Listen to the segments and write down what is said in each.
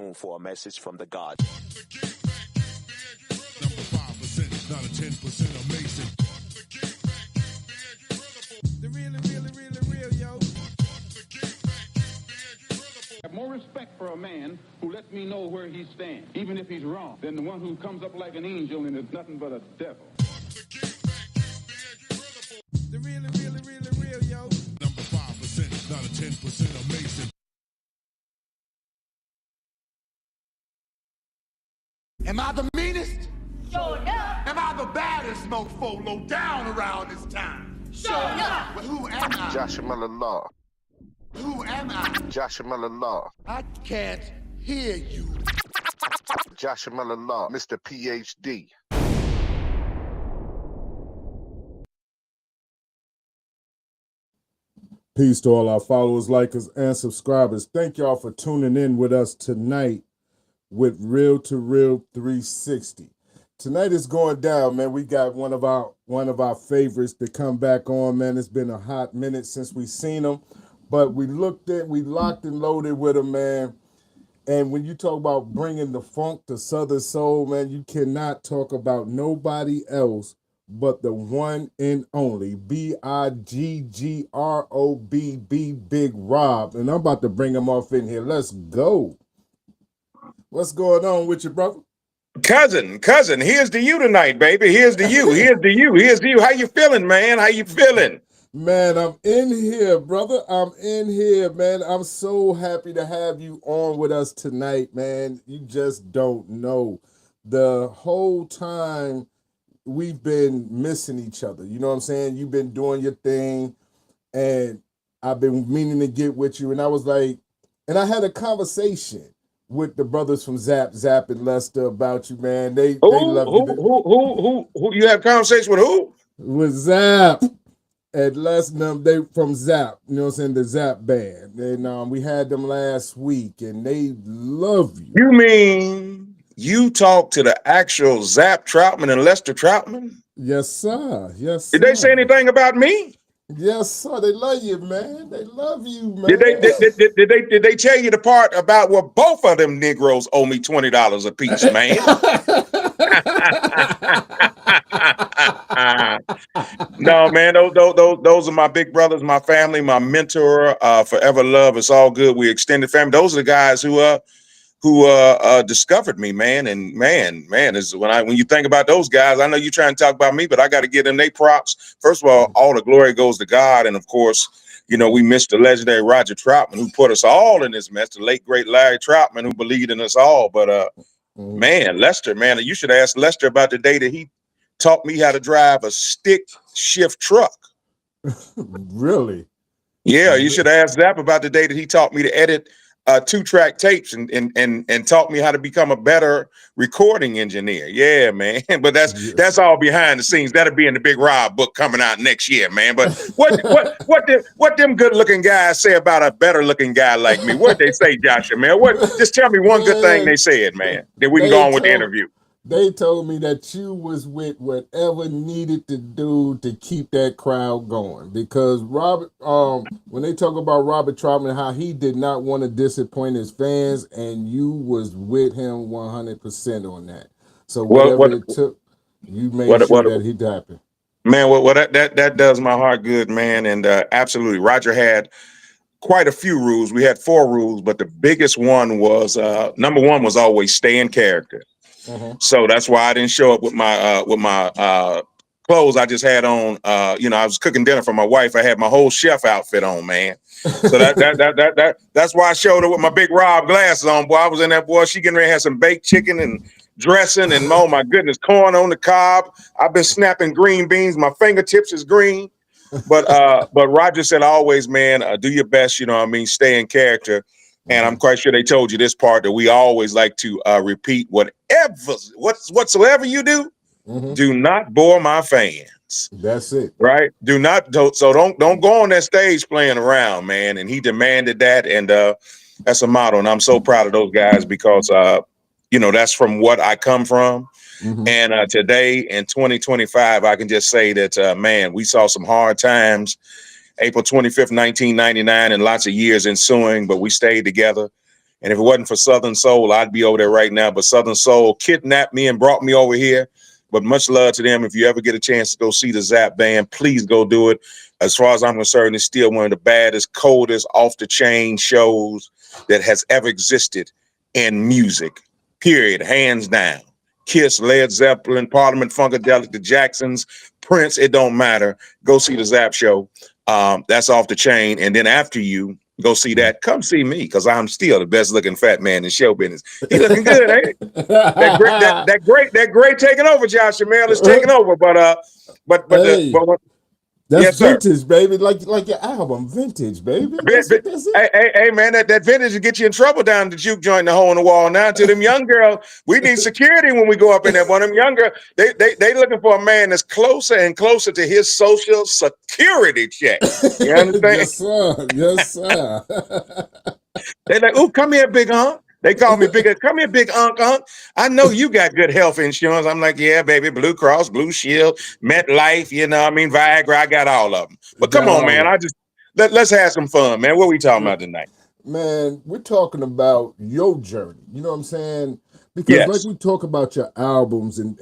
tuned for a message from the God. Number 5%, not a 10% amazing. The real, yo. I have more respect for a man who lets me know where he stands, even if he's wrong, than the one who comes up like an angel and is nothing but a devil. The real, yo. Number 5%, not a 10% amazing. Am I the meanest? Sure enough. Am I the baddest mofo low down around this time? Sure enough. But who am I? Joshua Law. Who am I? Joshua Law. I can't hear you. Joshua Law. Mr. PhD. Peace to all our followers, likers, and subscribers. Thank y'all for tuning in with us tonight with Real2reel360. Tonight is going down, man. We got one of our favorites to come back on, man. It's been a hot minute since we seen him, but we locked and loaded with him, man. And when you talk about bringing the funk to Southern Soul, man, you cannot talk about nobody else but the one and only Bigg Robb, Bigg Robb. And I'm about to bring him off in here. Let's go. What's going on with you, brother? Cousin, here's to you tonight, baby. Here's to you. How you feeling, man? How you feeling? Man, I'm in here, brother. I'm in here, man. I'm so happy to have you on with us tonight, man. You just don't know. The whole time we've been missing each other. You know what I'm saying? You've been doing your thing, and I've been meaning to get with you. And I was like, and I had a conversation with the brothers from Zap and Lester about you, man. They love you. Who you have a conversation with who? With Zap and Lester, they from Zap, you know what I'm saying, the Zap band. And we had them last week, and they love you. You mean you talked to the actual Zap Troutman and Lester Troutman? Yes, sir. Yes, sir. Did they say anything about me? Yes, sir. They love you, man. They love you, man. Did they tell you the part about where both of them Negroes owe me $20 a piece, man? No, man. Those are my big brothers, my family, my mentor. Forever love. It's all good. We extended family. Those are the guys who discovered me, man. And man, is when you think about those guys, I know you're trying to talk about me, but I got to give them their props. First of all the glory goes to God. And of course, you know, we missed the legendary Roger Troutman, who put us all in this mess, the late, great Larry Troutman, who believed in us all. But man, Lester, man, you should ask Lester about the day that he taught me how to drive a stick shift truck. Really? Yeah, you should ask Zap about the day that he taught me to edit 2-track tapes and taught me how to become a better recording engineer. Yeah, man. But that's all behind the scenes. That'll be in the Bigg Robb book coming out next year, man. But what them good looking guys say about a better looking guy like me? What they say, Joshua, man? Just tell me one good thing they said, man. Then we can go on with the interview. They told me that you was with whatever needed to do to keep that crowd going, because Robert, when they talk about Robert Troutman, how he did not want to disappoint his fans, and you was with him 100% on that. So whatever it took, you made sure that he'd happen. Man, that does my heart good, man. And absolutely, Roger had quite a few rules. We had 4 rules, but the biggest one was number 1 was always stay in character. So that's why I didn't show up with my clothes I just had on. You know, I was cooking dinner for my wife. I had my whole chef outfit on, man. So that's why I showed up with my Bigg Robb glasses on. Boy, I was in that, boy. She getting ready to have some baked chicken and dressing, and oh my goodness, corn on the cob. I've been snapping green beans. My fingertips is green. But Roger said always, man, do your best. You know what I mean? Stay in character. And I'm quite sure they told you this part, that we always like to repeat whatsoever you do, do not bore my fans. That's it. Right? Don't go on that stage playing around, man. And he demanded that, and that's a motto. And I'm so proud of those guys, because you know, that's from what I come from. And today in 2025, I can just say that man, we saw some hard times. April 25th, 1999, and lots of years ensuing, but we stayed together. And if it wasn't for Southern Soul, I'd be over there right now. But Southern Soul kidnapped me and brought me over here. But much love to them. If you ever get a chance to go see the Zap Band, please go do it. As far as I'm concerned, it's still one of the baddest, coldest, off-the-chain shows that has ever existed in music, period, hands down. Kiss, Led Zeppelin, Parliament Funkadelic, the Jacksons, Prince, it don't matter. Go see the Zap Show. That's off the chain. And then after you go see that, come see me, because I'm still the best looking fat man in show business. He looking good, ain't he? That great taking over, Josh Jamel is taking over. That's yes, sir. vintage, baby. Like your album, vintage, baby. That's it. Hey, man, that vintage will get you in trouble down the juke joint, the hole in the wall. Now to them young girls, we need security when we go up in there. One of them young girls, they looking for a man that's closer and closer to his social security check. You understand? Yes, sir. Yes, sir. They like, oh, come here, big hunk. They call me big. Come here, big hunk. I know you got good health insurance. I'm like, yeah, baby, Blue Cross, Blue Shield, MetLife, Viagra. I got all of them. But come on, man. Let's have some fun, man. What we talking about tonight? Man, we're talking about your journey. You know what I'm saying? Because like we talk about your albums and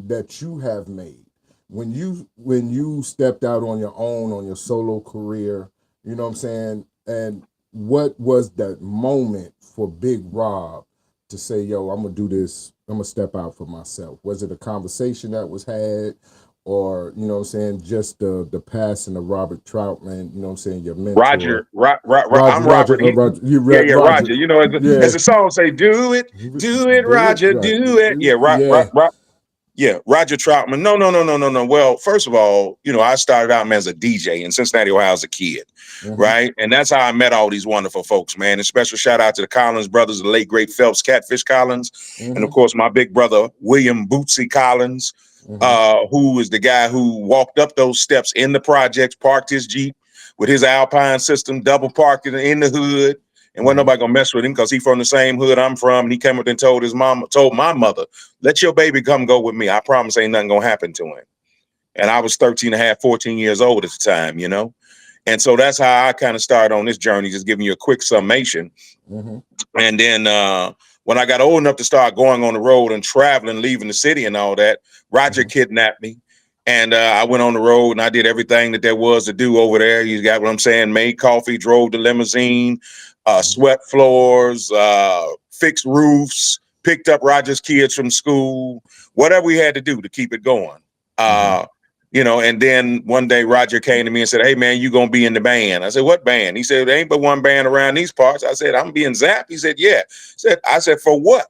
that you have made. When you stepped out on your own, on your solo career, you know what I'm saying? And what was that moment for Bigg Robb to say, yo, I'm going to do this. I'm going to step out for myself? Was it a conversation that was had, or, you know what I'm saying, just the passing of Robert Troutman, you know what I'm saying, your mentor? Roger. I'm Robert. Roger. You know, as the song say, do it, Roger, do it. Yeah, Roger Troutman. No. Well, first of all, I started out as a DJ in Cincinnati, Ohio as a kid, right? And that's how I met all these wonderful folks, man. And special shout out to the Collins brothers, the late, great Phelps Catfish Collins. And, of course, my big brother, William Bootsy Collins, who is the guy who walked up those steps in the projects, parked his Jeep with his Alpine system, double parked it in the hood. And wasn't nobody gonna mess with him because he from the same hood I'm from. And he came up and told my mother, let your baby come go with me. I promise ain't nothing gonna happen to him. And I was 13 and a half, 14 years old at the time, And so that's how I kind of started on this journey, just giving you a quick summation. And then when I got old enough to start going on the road and traveling, leaving the city and all that, Roger kidnapped me. And I went on the road and I did everything that there was to do over there. You got what I'm saying? Made coffee, drove the limousine, swept floors, fixed roofs, picked up Roger's kids from school, whatever we had to do to keep it going. And then one day Roger came to me and said, hey, man, you going to be in the band. I said, what band? He said, there ain't but one band around these parts. I said, I'm being Zap. He said, yeah. I said, for what?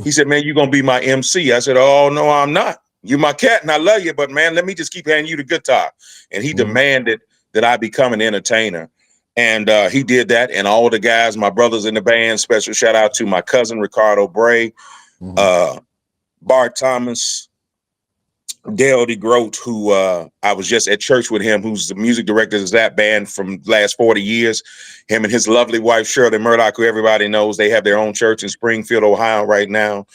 He said, man, you going to be my MC. I said, oh, no, I'm not. You my cat and I love you, but man, let me just keep handing you the guitar. And he demanded that I become an entertainer. And he did that. And all the guys, my brothers in the band, special shout out to my cousin, Ricardo Bray, Bart Thomas, Dale DeGroat, who I was just at church with him, who's the music director of that band from the last 40 years. Him and his lovely wife, Shirley Murdoch, who everybody knows, they have their own church in Springfield, Ohio right now.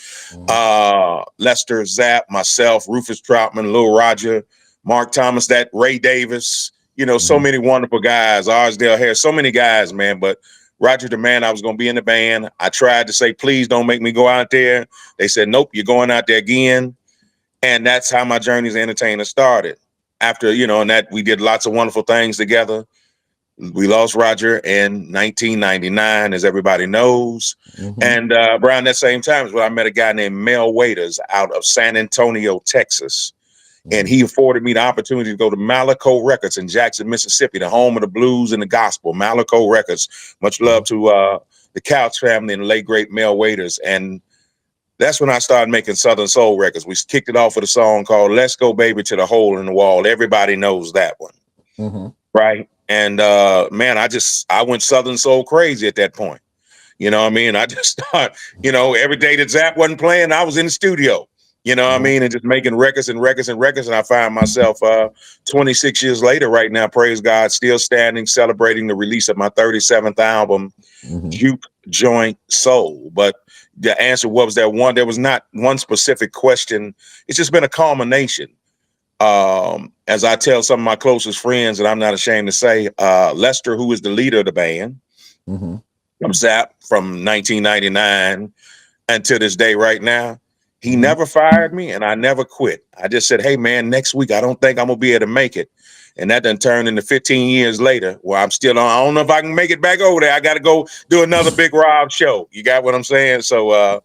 Lester, Zap, myself, Rufus Troutman, Lil Roger, Mark Thomas, that Ray Davis, so many wonderful guys, Arsdale Harris, so many guys, man. But Roger demanded I was going to be in the band. I tried to say, please don't make me go out there. They said, nope, you're going out there again. And that's how my journey as an entertainer started. After, and that we did lots of wonderful things together. We lost Roger in 1999, as everybody knows. And around that same time is when I met a guy named Mel Waiters out of San Antonio, Texas. And he afforded me the opportunity to go to Malaco Records in Jackson, Mississippi, the home of the blues and the gospel. Malaco Records. Much love to the Couch family and the late, great Mel Waiters. And that's when I started making Southern Soul records. We kicked it off with a song called Let's Go Baby to the Hole in the Wall. Everybody knows that one. Right? And man, I went Southern Soul crazy at that point. You know what I mean? I just started, every day that Zap wasn't playing, I was in the studio. You know what I mean? And just making records and records and records. And I find myself 26 years later right now, praise God, still standing, celebrating the release of my 37th album, Juke Joint Soul. But the answer, what was that one? There was not one specific question. It's just been a culmination. As I tell some of my closest friends, and I'm not ashamed to say, Lester, who is the leader of the band, from Zap from 1999 and to this day right now. He never fired me and I never quit. I just said, hey, man, next week I don't think I'm going to be able to make it. And that done turned into 15 years later where I'm still on. I don't know if I can make it back over there. I got to go do another Bigg Robb show. You got what I'm saying? So,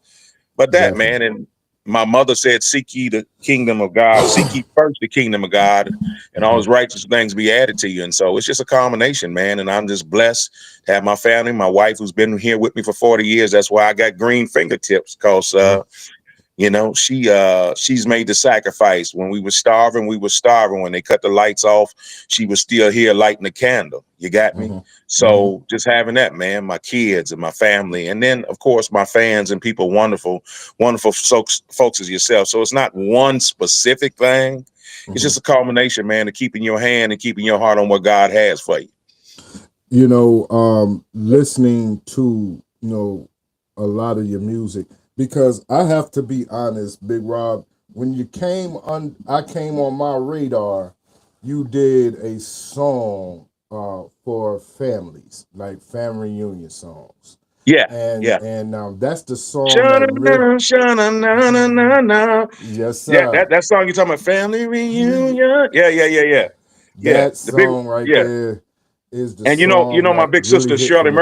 but that, Definitely. man, and my mother said, seek ye the kingdom of God, seek ye first the kingdom of God, and all his righteous things be added to you. And so it's just a combination, man. And I'm just blessed to have my family, my wife, who's been here with me for 40 years. That's why I got green fingertips, because you know, she's made the sacrifice. When we were starving, we were starving. When they cut the lights off, she was still here lighting the candle. You got me? So just having that, man, my kids and my family, and then of course my fans and people, wonderful folks as yourself. So it's not one specific thing. It's just a culmination, man, of keeping your hand and keeping your heart on what God has for you. You know, listening to, you know, a lot of your music, because I have to be honest, Bigg Robb, when you came on, I came on my radar, you did a song for families, like family reunion songs. Yeah, And yeah. that's the song that really, yes, Yeah, sir. that song you're talking about, family reunion. Yeah. That The big, song right yeah. there is the And you song know, my that big really sister hit for me.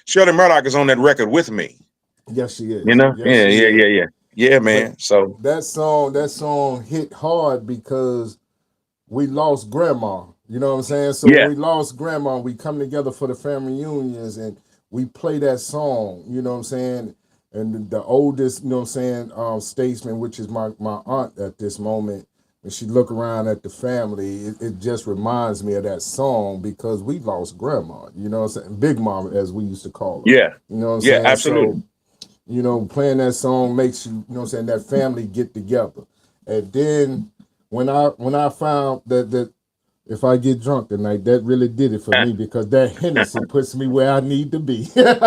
Shirley Murdoch is on that record with me. Yes, she is. You know, Yes, she is. yeah, But man. So that song hit hard because we lost grandma. You know what I'm saying? So when yeah, we lost grandma, we come together for the family reunions and we play that song. You know what I'm saying? And the oldest, you know what I'm saying, statesman, which is my aunt at this moment, and she look around at the family, it just reminds me of that song because we lost grandma. You know what I'm saying? Big Mama, as we used to call her. yeah, You know what I'm yeah, saying? absolutely. So, you know, playing that song makes you, you know what I'm saying, that family get together. And then when I found that if I get drunk tonight, that really did it for me because that Hennessy puts me where I need to be. Well,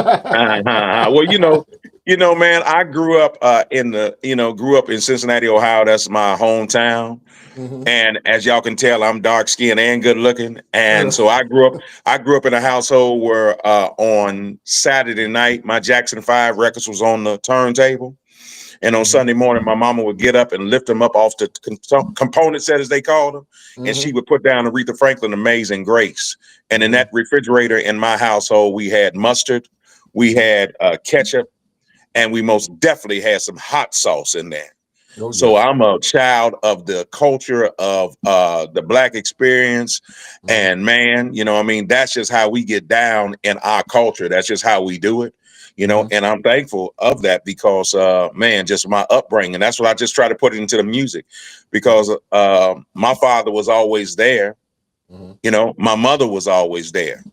man, I grew up grew up in Cincinnati, Ohio. That's my hometown. And as y'all can tell, I'm dark skinned and good looking. And so I grew up in a household where on Saturday night, my Jackson 5 records was on the turntable. And on Sunday morning, my mama would get up and lift them up off the component set, as they called them. And she would put down Aretha Franklin, Amazing Grace. And in that refrigerator in my household, we had mustard, we had ketchup, and we most definitely had some hot sauce in there. Oh, So yes. I'm a child of the culture of the Black experience. And man, you know, I mean, that's just how we get down in our culture. That's just how we do it, you know, and I'm thankful of that because, man, just my upbringing. That's what I just try to put it into the music because my father was always there. You know, my mother was always there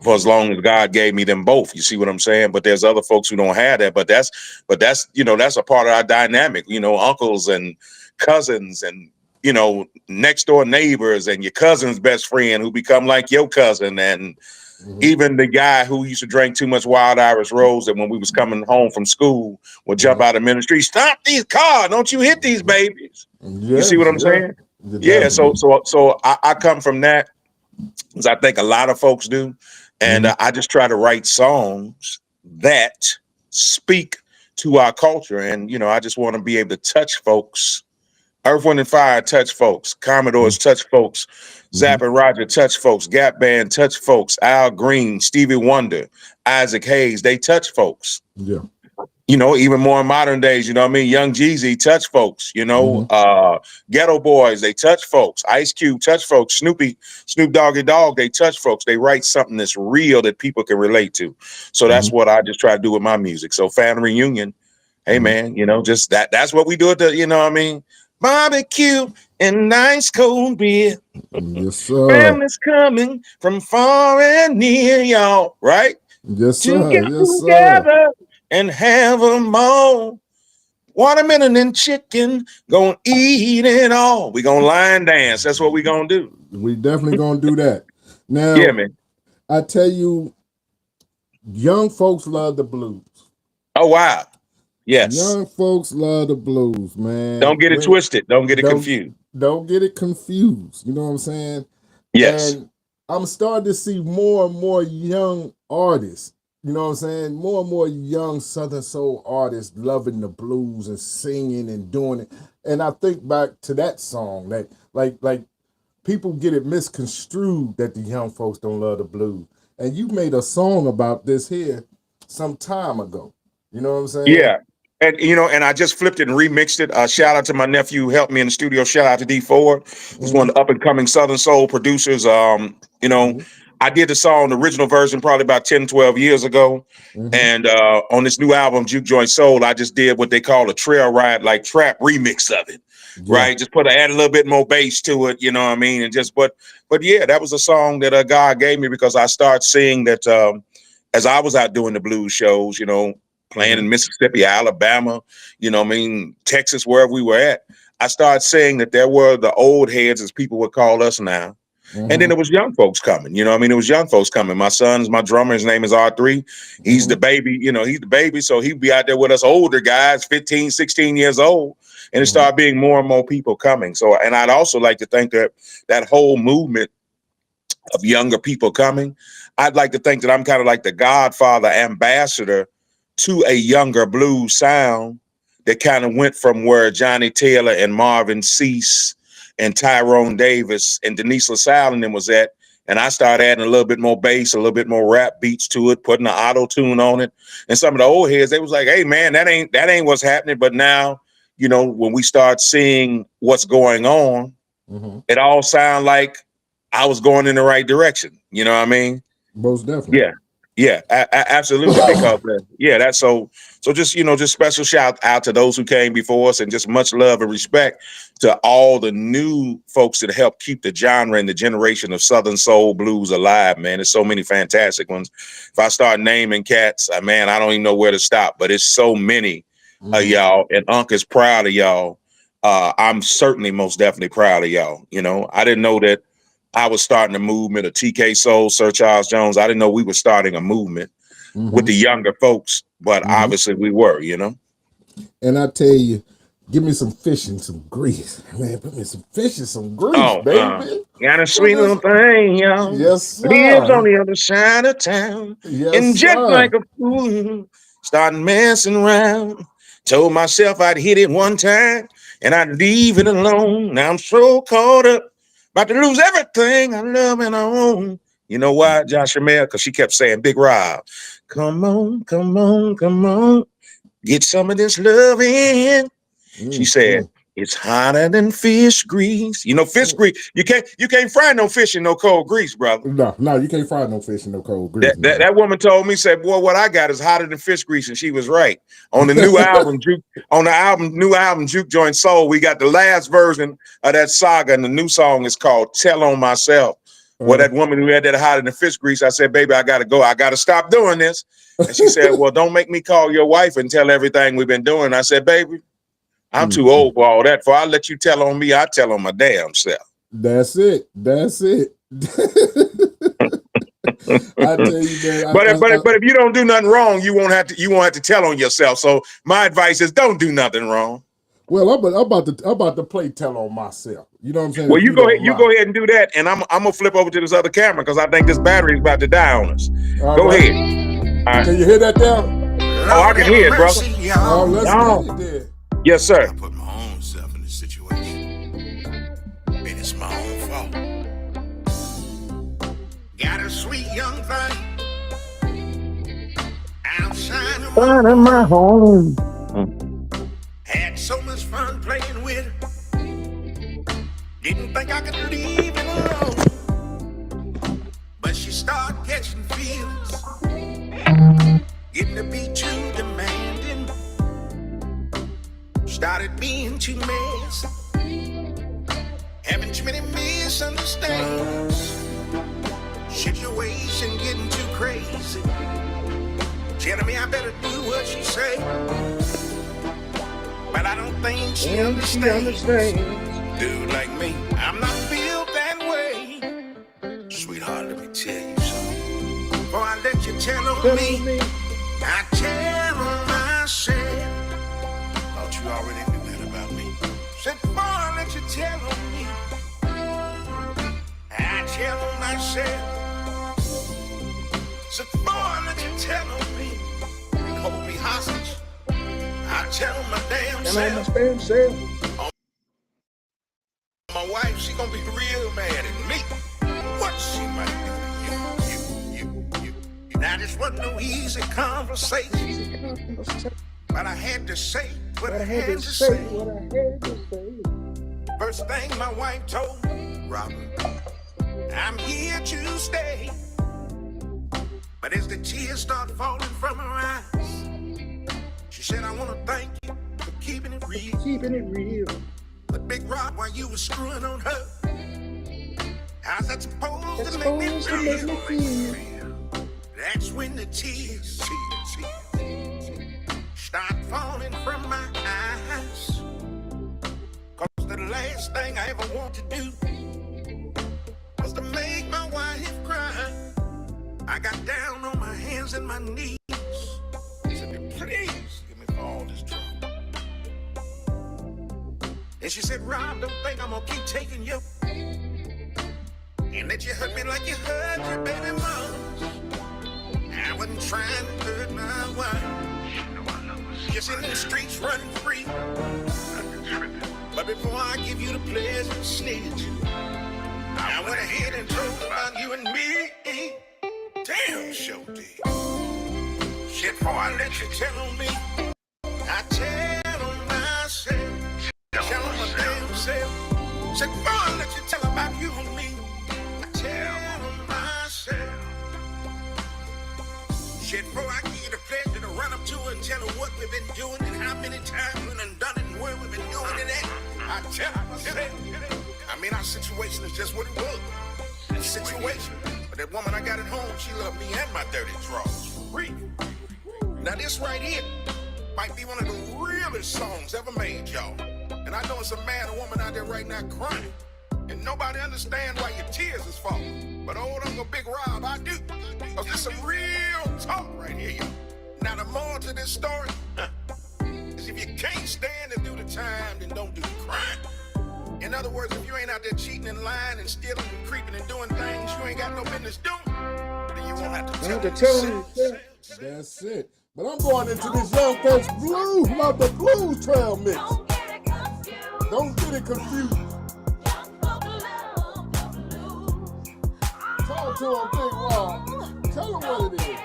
for as long as God gave me them both. You see what I'm saying? But there's other folks who don't have that. But that's you know, that's a part of our dynamic. You know, uncles and cousins and, you know, next door neighbors and your cousin's best friend who become like your cousin. And even the guy who used to drink too much Wild Irish Rose, and when we was coming home from school would jump out of ministry, stop these cars, don't you hit these babies. You see Yes, what I'm yeah. saying? Yeah, so Definitely. I come from that, as I think a lot of folks do. And I just try to write songs that speak to our culture. And, you know, I just want to be able to touch folks. Earth, Wind, and Fire touch folks. Commodores touch folks. Zapp and Roger touch folks. Gap Band touch folks. Al Green, Stevie Wonder, Isaac Hayes, they touch folks. Yeah. You know, even more in modern days, you know what I mean? Young Jeezy touch folks, you know, Ghetto Boys, they touch folks. Ice Cube touch folks. Snoop Doggy Dogg, they touch folks. They write something that's real that people can relate to. So that's what I just try to do with my music. So family reunion, hey man, you know, just that's what we do at the, you know what I mean? Barbecue and nice cold beer. Yes, sir. Families coming from far and near, y'all, right? Yes, To sir. get Yes, sir. together and have them all. Watermelon and chicken, gonna eat it all. We gonna line dance. That's what we gonna do. We definitely gonna do that. Yeah, Now, man. I tell you, young folks love the blues. Oh wow. Yes. Young folks love the blues, man. Don't get it twisted. Don't get it Don't confused. don't get it confused. You know what I'm saying? Yes. And I'm starting to see more and more young artists, You know what I'm saying? More and more young Southern soul artists loving the blues and singing and doing it. And I think back to that song that like people get it misconstrued that the young folks don't love the blues. And you made a song about this here some time ago. You know what I'm saying? Yeah. And and I just flipped it and remixed it. Shout out to my nephew who helped me in the studio. Shout out to D Ford, who's one of the up and coming Southern Soul producers. I did the song, the original version, probably about 10, 12 years ago. And on this new album, Juke Joint Soul, I just did what they call a trail ride, like trap remix of it. Right. Just add a little bit more bass to it, you know what I mean? And but yeah, that was a song that God gave me because I started seeing that as I was out doing the blues shows, playing in Mississippi, Alabama, Texas, wherever we were at, I started saying that there were the old heads, as people would call us now. And then it was young folks coming, it was young folks coming. My son's my drummer. His name is R3. He's the baby, he's the baby. So he'd be out there with us older guys, 15, 16 years old. And it started being more and more people coming. So, and I'd also like to think that that whole movement of younger people coming, I'd like to think that I'm kind of like the godfather ambassador to a younger blues sound that kind of went from where Johnny Taylor and Marvin Cease and Tyrone Davis and Denise LaSalle and them was at. And I started adding a little bit more bass, a little bit more rap beats to it, putting an auto tune on it. And some of the old heads, they was like, hey man, that ain't what's happening. But now, when we start seeing what's going on, it all sound like I was going in the right direction. You know what I mean? Most definitely. Yeah, absolutely. Because that's so just just special shout out to those who came before us, and just much love and respect to all the new folks that help keep the genre and the generation of Southern soul blues alive. Man, there's so many fantastic ones. If I start naming cats, man, I don't even know where to stop. But it's so many of y'all, and Unc is proud of y'all. I'm certainly most definitely proud of y'all. I didn't know that I was starting a movement of TK Soul, Sir Charles Jones. I didn't know we were starting a movement with the younger folks, but obviously we were, And I tell you, give me some fish and some grease. Man, put me some fish and some grease, baby. Got a sweet little thing, y'all. Yes, sir. Lives on the other side of town. Yes, and just sir. like a fool, starting messing around. Told myself I'd hit it one time and I'd leave it alone. Now I'm so caught up. About to lose everything I love and I own. You know why, Josh Mel? Because she kept saying, Bigg Robb, come on, come on, come on. Get some of this love in. She said, it's hotter than fish grease. Fish grease. You can't fry no fish in no cold grease, brother. No, you can't fry no fish in no cold grease. That woman told me, said, boy, what I got is hotter than fish grease, and she was right. On the new album, new album, Juke Joint Soul, we got the last version of that saga, and the new song is called Tell on Myself. Well, that woman who had that hotter than fish grease, I said, baby, I gotta go. I gotta stop doing this. And she said, well, don't make me call your wife and tell everything we've been doing. I said, baby, I'm too old for all that. For I let you tell on me, I tell on my damn self. That's it. I tell you, man. But if you don't do nothing wrong, you won't have to tell on yourself. So my advice is don't do nothing wrong. Well, I'm about to play tell on myself. You know what I'm saying? Well, you go ahead and do that, and I'm gonna flip over to this other camera because I think this battery is about to die on us. Go ahead. All right. Can you hear that down? Oh, I can hear it, brother. Oh, let's get it then. Yes, sir. I put my own self in this situation, and it's my own fault. Got a sweet young thing outside of my home. Had so much fun playing with her. Didn't think I could leave it alone. But she started catching feels, getting to be too demanding. Started being too messy, having too many misunderstandings. Situation getting too crazy, telling me I better do what she say. But I don't think she understands. Dude like me, I'm not built that way. Sweetheart, let me tell you something. Before I let you tell on me, I tell on myself. Thought you already knew that about me. Said before I let you tell on me, I tell on myself. Said before I let you tell on tell my damn And on my self, damn self. my wife, she gonna be real mad at me. What she might do to you. Now this wasn't no easy conversation, but I had to say what I had to say. First thing my wife told me, Robert, I'm here to stay. But as the tears start falling from her eyes, she said, I want to thank you for keeping it real. Keeping it real. But Bigg Robb, while you were screwing on her, how's that supposed to make me feel? That's when the tears start falling from my eyes. Cause the last thing I ever want to do was to make my wife cry. I got down on my hands and my knees. I said, please give me for all this trouble. And she said, Rob, don't think I'm gonna keep taking you. And that you hurt me like you hurt your baby mom. I wasn't trying to hurt my wife. Just in the streets running free. But before I give you the pleasure to snitch, I went ahead and told about you and me. Damn, show did. Shit, before I let you tell on me, I tell on myself. Tell on my damn self. Shit, before I let you tell about you and me, I tell on myself. Shit, before I give you the pleasure to run up to her and tell her what we've been doing and how many times we done done it and where we've been doing it at, I tell myself. I mean, our situation is just what it was. The situation. But that woman I got at home, she loved me and my dirty drawers. Free. Now this right here might be one of the realest songs ever made, y'all. And I know it's a man or woman out there right now crying. And nobody understands why your tears is falling. But old Uncle Bigg Robb, I do. Cause this some real talk right here, y'all. Now the moral to this story is if you can't stand to do the time, then don't do the crime. In other words, if you ain't out there cheating and lying and stealing and creeping and doing things you ain't got no business doing, then you won't have to tell them. That's it. But I'm going into this young folks blues, love the blues trail mix. Don't get it confused. Talk to him, Bigg Robb. Tell him what it is.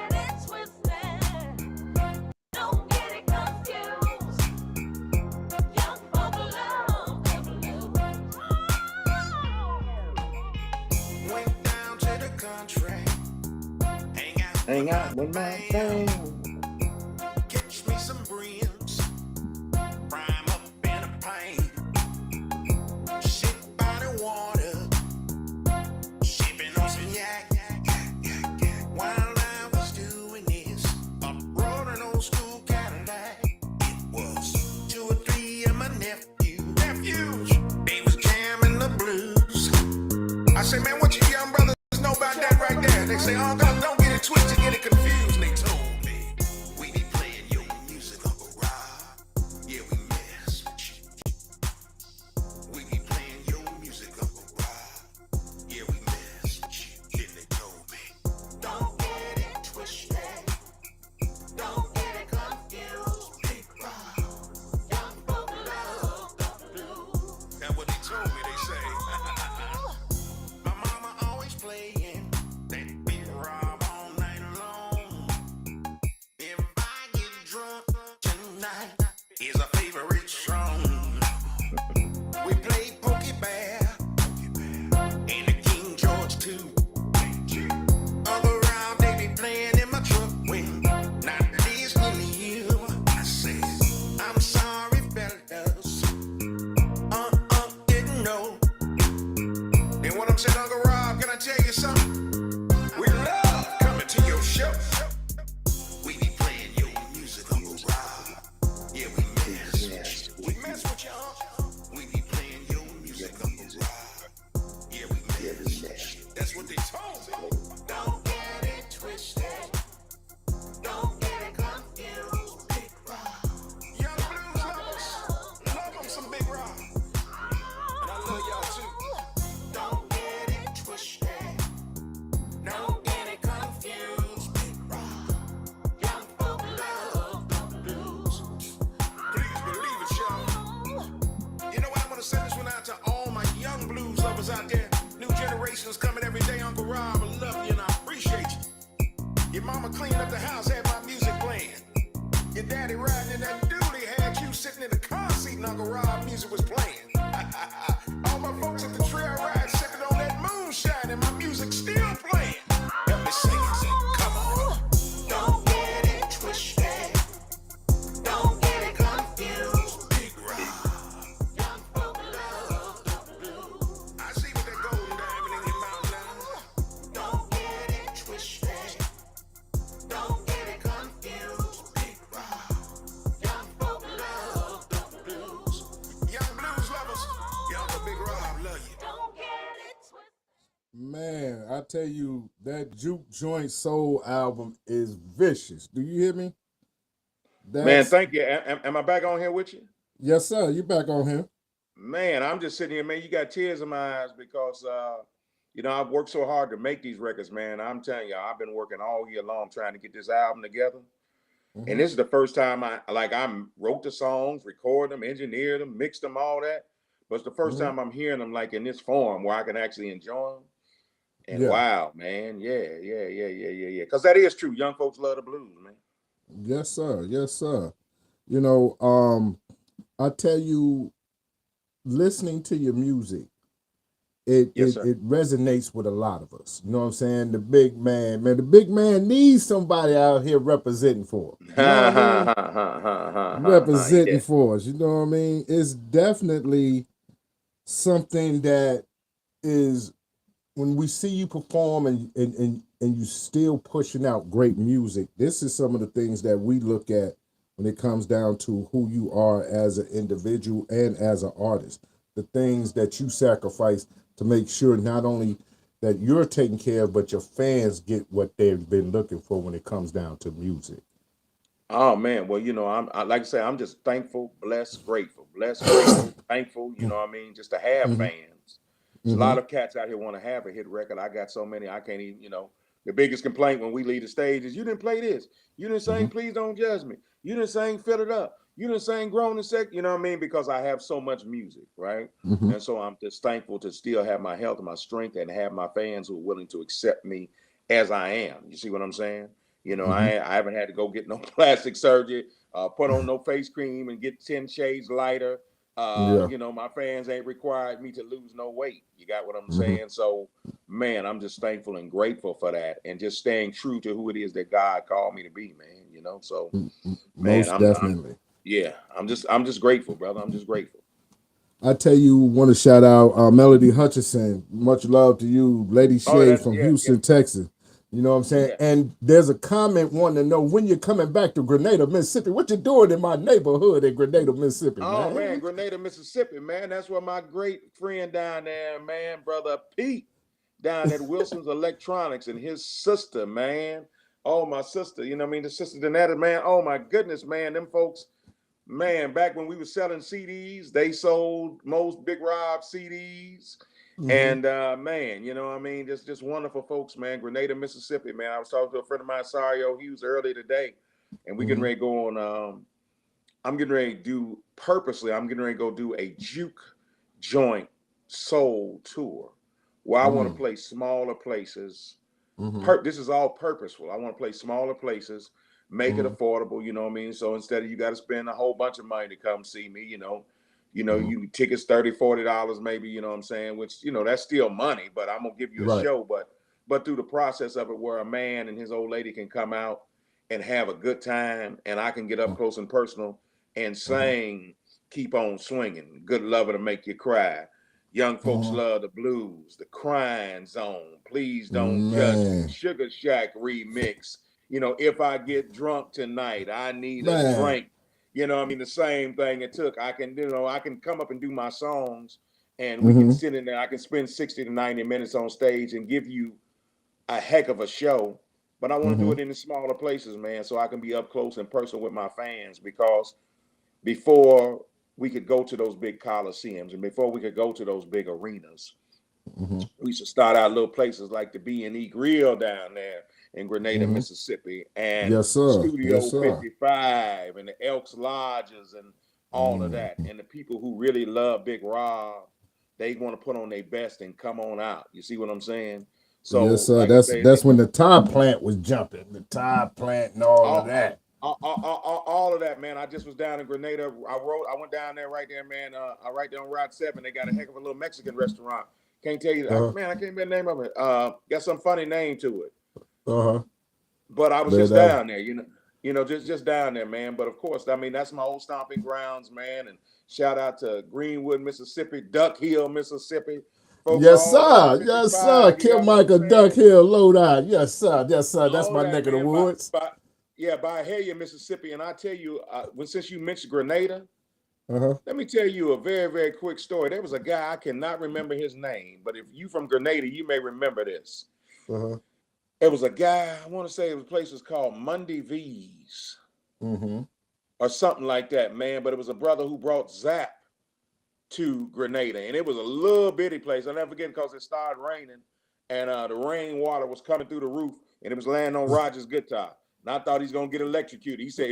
Hang out with my friend. Catch me some brims. Prime up in a pint. Sit by the water. Sipping on some yak. While I was doing this, I'm rolling old school Cadillac. It was 2 or 3 of my nephews. They was jamming the blues. I say, man, what you young brothers know about that right there? They say, oh, don't get it twisted, get it confused. They told me, we be playing your music, Uncle Rob. Yeah, we mess with you. We be playing your music, Uncle Rob. Yeah, we mess with you. Then they told me, don't get it twisted. Don't get it confused. Bigg Robb. Young folk love the blues. That's what they told me, they say. My mama always playing that Bigg Robb all night long. If I get drunk tonight, is a favorite song. We play Pokey Bear and the King George too. Other round they be playing in my truck when not listening to you. I said, I'm sorry, fellas. Didn't know. Then what I'm saying, Uncle Rob, can I tell you something? We love coming to your show. We be playing your music, Uncle Rob. Yeah, we mess with you. We was coming every day, Uncle Rob. I love you and I appreciate you. Your mama cleaned up the house, had my music playing. Your daddy riding in that dually had you sitting in the car seat and Uncle Rob music was playing. All my folks at the trail ride sipping on that moonshine and my music still playing. Help me sing it, sing. Come on. Don't get it twisted. Don't get it confused. Bigg Robb. Young folk love the blues. I see with that golden diamond in your mouth now. Don't get it twisted. Don't get it confused. Bigg Robb. Young folk love the blues. Young blues lovers, young Bigg Robb love you. Don't get it twisted. Man, I tell you, that Juke Joint Soul album is vicious. Do you hear me? Man, thank you. Am I back on here with you? Yes, sir. You back on here. Man, I'm just sitting here, man. You got tears in my eyes because, I've worked so hard to make these records, man. I'm telling you, I've been working all year long trying to get this album together. And this is the first time I wrote the songs, recorded them, engineered them, mixed them, all that. But it's the first time I'm hearing them like in this form where I can actually enjoy them. And wow, man. Yeah. Because that is true. Young folks love the blues, man. Yes, sir. Yes, sir. I tell you, listening to your music, it resonates with a lot of us. You know what I'm saying? The big man, the big man needs somebody out here representing for him. You know what I mean? Representing for us. You know what I mean? It's definitely something that is, when we see you perform and you still pushing out great music, this is some of the things that we look at when it comes down to who you are as an individual and as an artist. The things that you sacrifice to make sure not only that you're taken care of, but your fans get what they've been looking for when it comes down to music. Oh man, well, I'm like I say, I'm just thankful, blessed, grateful, thankful, you know what I mean, just to have fans. There's a lot of cats out here want to have a hit record. I got so many, I can't even, the biggest complaint when we leave the stage is, you didn't play this. You didn't sing Please Don't Judge Me. You didn't sing Fill It Up. You didn't sing Grown and Sick. You know what I mean? Because I have so much music, right? And so I'm just thankful to still have my health and my strength and have my fans who are willing to accept me as I am. You see what I'm saying? I haven't had to go get no plastic surgery, put on no face cream and get 10 shades lighter. My fans ain't required me to lose no weight. You got what I'm saying? So, man, I'm just thankful and grateful for that, and just staying true to who it is that God called me to be, man. So, man, I'm just grateful, brother. I'm just grateful. I tell you, want to shout out Melody Hutchison. Much love to you, Lady Shay from Houston, Texas. You know what I'm saying? Yeah. And there's a comment wanting to know when you're coming back to Grenada, Mississippi. What you doing in my neighborhood in Grenada, Mississippi, man? Oh, man, Grenada, Mississippi, man. That's where my great friend down there, man, Brother Pete, down at Wilson's Electronics, and his sister, man. Oh, my sister, the sister Donetta, man. Oh, my goodness, man. Them folks, man, back when we were selling CDs, they sold most Bigg Robb CDs. And man, just wonderful folks, man. Grenada, Mississippi, man. I was talking to a friend of mine, Sario Hughes, earlier today, and we getting ready to go on. I'm getting ready to go do a Juke Joint Soul tour where I want to play smaller places. This is all purposeful. I want to play smaller places, make it affordable. You know what I mean? So instead of you got to spend a whole bunch of money to come see me, you tickets $30-$40 maybe, you know what I'm saying, which, that's still money, but I'm gonna give you a show, but through the process of it, where a man and his old lady can come out and have a good time, and I can get up close and personal and sing Keep On Swinging, Good Lover to Make You Cry, Young Folks Love the Blues, The Crying Zone, Please Don't Judge Me, Sugar Shack remix, If I Get Drunk Tonight, I Need a Drink. The same thing it took. I can come up and do my songs, and we can sit in there. I can spend 60 to 90 minutes on stage and give you a heck of a show. But I want to do it in the smaller places, man, so I can be up close and personal with my fans. Because before we could go to those big coliseums and before we could go to those big arenas, we should start out little places like the B&E Grill down there in Grenada, Mississippi, and Studio 55 and the Elks Lodges and all of that. And the people who really love Bigg Robb, they want to put on their best and come on out. You see what I'm saying? So, Yes, sir. like I say, That's when the tire plant was jumping, the tire plant and all of that. all of that, man. I just was down in Grenada. I went down there right there, man. Right there on Route 7. They got a heck of a little Mexican restaurant. Can't tell you, man. I can't remember the name of it. Got some funny name to it. But I was just down there, just down there, man. But of course, I mean, that's my old stomping grounds, man. And shout out to Greenwood, Mississippi, Duck Hill, Mississippi. Folks, yes, sir. Yes, sir. Kill Michael Duck Hill, load out. Yes, sir. Yes, sir. That's my neck of the woods. By Hialeah, Mississippi. And I tell you, since you mentioned Grenada, let me tell you a very, very quick story. There was a guy, I cannot remember his name, but if you from Grenada, you may remember this. It was a guy, I want to say the place was called Monday V's or something like that, man. But it was a brother who brought Zap to Grenada, and it was a little bitty place. I'll never forget because it started raining, and the rainwater was coming through the roof, and it was landing on Roger's guitar. And I thought he's gonna get electrocuted. He said,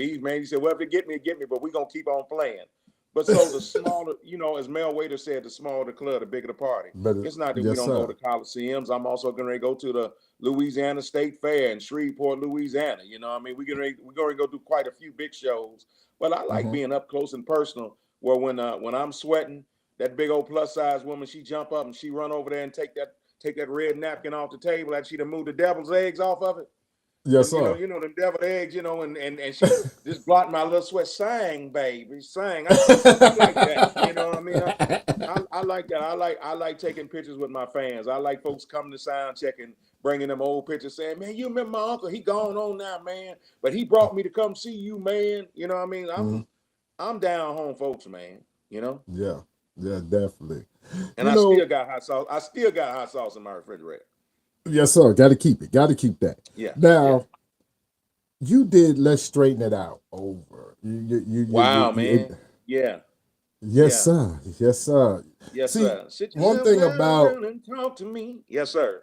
well, if it get me, but we're gonna keep on playing. But so the smaller, as Mel Waiter said, the smaller the club, the bigger the party. But it's not that we don't go to Coliseums. I'm also going to go to the Louisiana State Fair in Shreveport, Louisiana. I mean, we're going to go do quite a few big shows. But I like being up close and personal. Where when I'm sweating, that big old plus size woman, she jump up and she run over there and take that red napkin off the table and she done moved the devil's eggs off of it. Yes, sir. Them deviled eggs, and she just blotting my little sweat. Sang, baby, sang. I like that. You know what I mean? I like that. I like taking pictures with my fans. I like folks coming to sound check and bringing them old pictures, saying, "Man, you remember my uncle? He gone on now, man, but he brought me to come see you, man." You know what I mean? I'm down home, folks, man. Yeah, definitely. And I still got hot sauce. I still got hot sauce in my refrigerator. Yes, sir. Got to keep it. Got to keep that. Yeah. Now, you did Let's Straighten It Out over. Man. Yeah. Yes, sir. Yes, sir. Yes, See, sir. One thing about and talk to me. Yes, sir.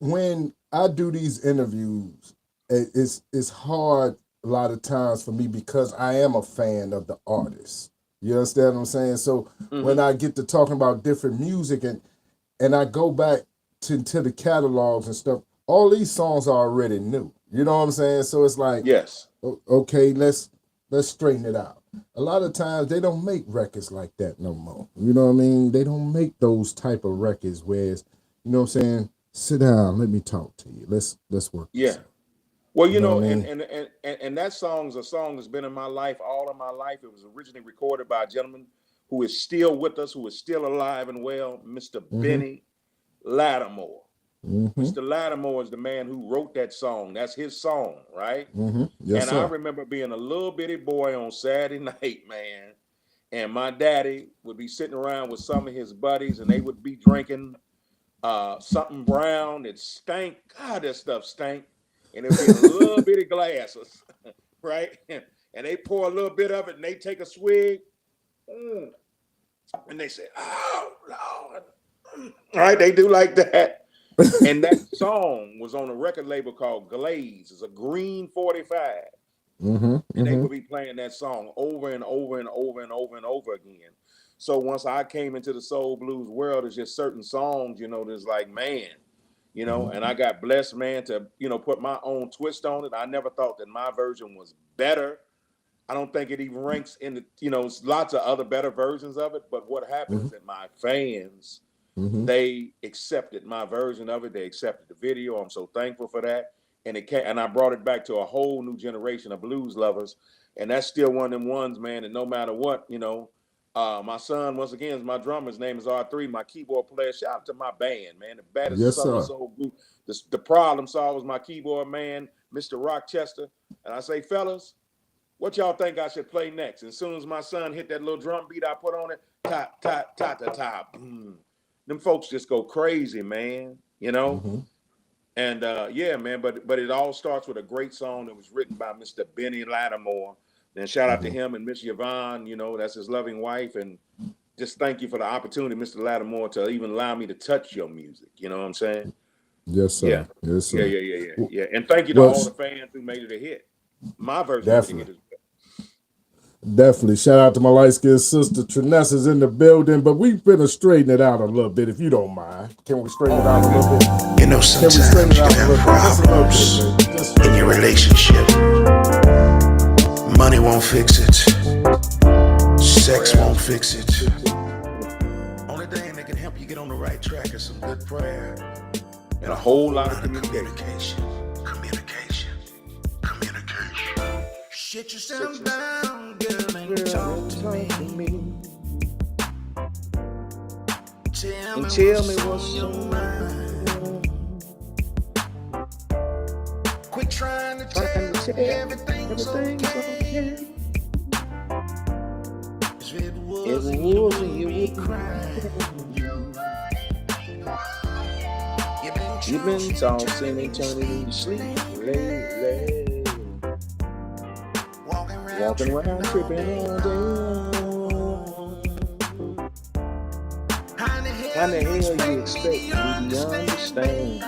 When I do these interviews, it's hard a lot of times for me because I am a fan of the artist. You understand what I'm saying? So when I get to talking about different music and I go back to the catalogs and stuff, all these songs are already new. You know what I'm saying? So it's like, yes, okay, let's straighten it out. A lot of times they don't make records like that no more. You know what I mean? They don't make those type of records where it's, you know what I'm saying? Sit down, let me talk to you. Let's work. Yeah. Well, what I mean? and that song's a song that's been in my life all of my life. It was originally recorded by a gentleman who is still with us, who is still alive and well, Mr. Benny Lattimore. Mr. Lattimore is the man who wrote that song. That's his song, right? Yes, and sir. I remember being a little bitty boy on Saturday night, man, and my daddy would be sitting around with some of his buddies, and they would be drinking something brown that stank. God, that stuff stank. And it would be in little bitty glasses, right? And they pour a little bit of it, and they take a swig, and they say, "Oh, Lord." All right, they do like that. And that song was on a record label called Glaze. It's a green 45. And they would be playing that song over and over and over and over and over again. So once I came into the soul blues world, there's just certain songs, that's like, man, and I got blessed, man, to, put my own twist on it. I never thought that my version was better. I don't think it even ranks in the, it's lots of other better versions of it. But what happened is that my fans, they accepted my version of it. They accepted the video. I'm so thankful for that. And I brought it back to a whole new generation of blues lovers. And that's still one of them ones, man. And no matter what, my son, once again, is my drummer. His name is R3, my keyboard player. Shout out to my band, man. The baddest Southern soul group. The problem solver, my keyboard man, Mr. Rochester. And I say, fellas, what y'all think I should play next? And as soon as my son hit that little drum beat I put on it, top, top, top, top, top, them folks just go crazy, man. And yeah, man. But it all starts with a great song that was written by Mr. Benny Lattimore. And shout out to him and Miss Yvonne, that's his loving wife. And just thank you for the opportunity, Mr. Lattimore, to even allow me to touch your music. You know what I'm saying? Yes, sir. Yeah. Yes, sir. Yeah. And thank you to all the fans who made it a hit. My version of the hit is better. Definitely. Shout out to my light-skinned sister. Trinessa's in the building, but we finna straighten it out a little bit, if you don't mind. Can we straighten it out a little bit? You know, Can we sometimes straighten you it out can a little have bit? Just a little problems bit, baby. Just in straighten your it out. relationship. Money won't fix it. Sex won't fix it. Only thing that can help you get on the right track is some good prayer And a whole lot of communication. Communication. Sit yourself down, girl, and talk to me. And tell me what's your on mind. Quit trying to tell trying to tell everything's okay. If it It wasn't, wasn't, you you wouldn't be wouldn't. crying. You've been tossing and turning in your sleep lately. Walking Walking around tripping all day. How the How the hell you expect expect me me to understand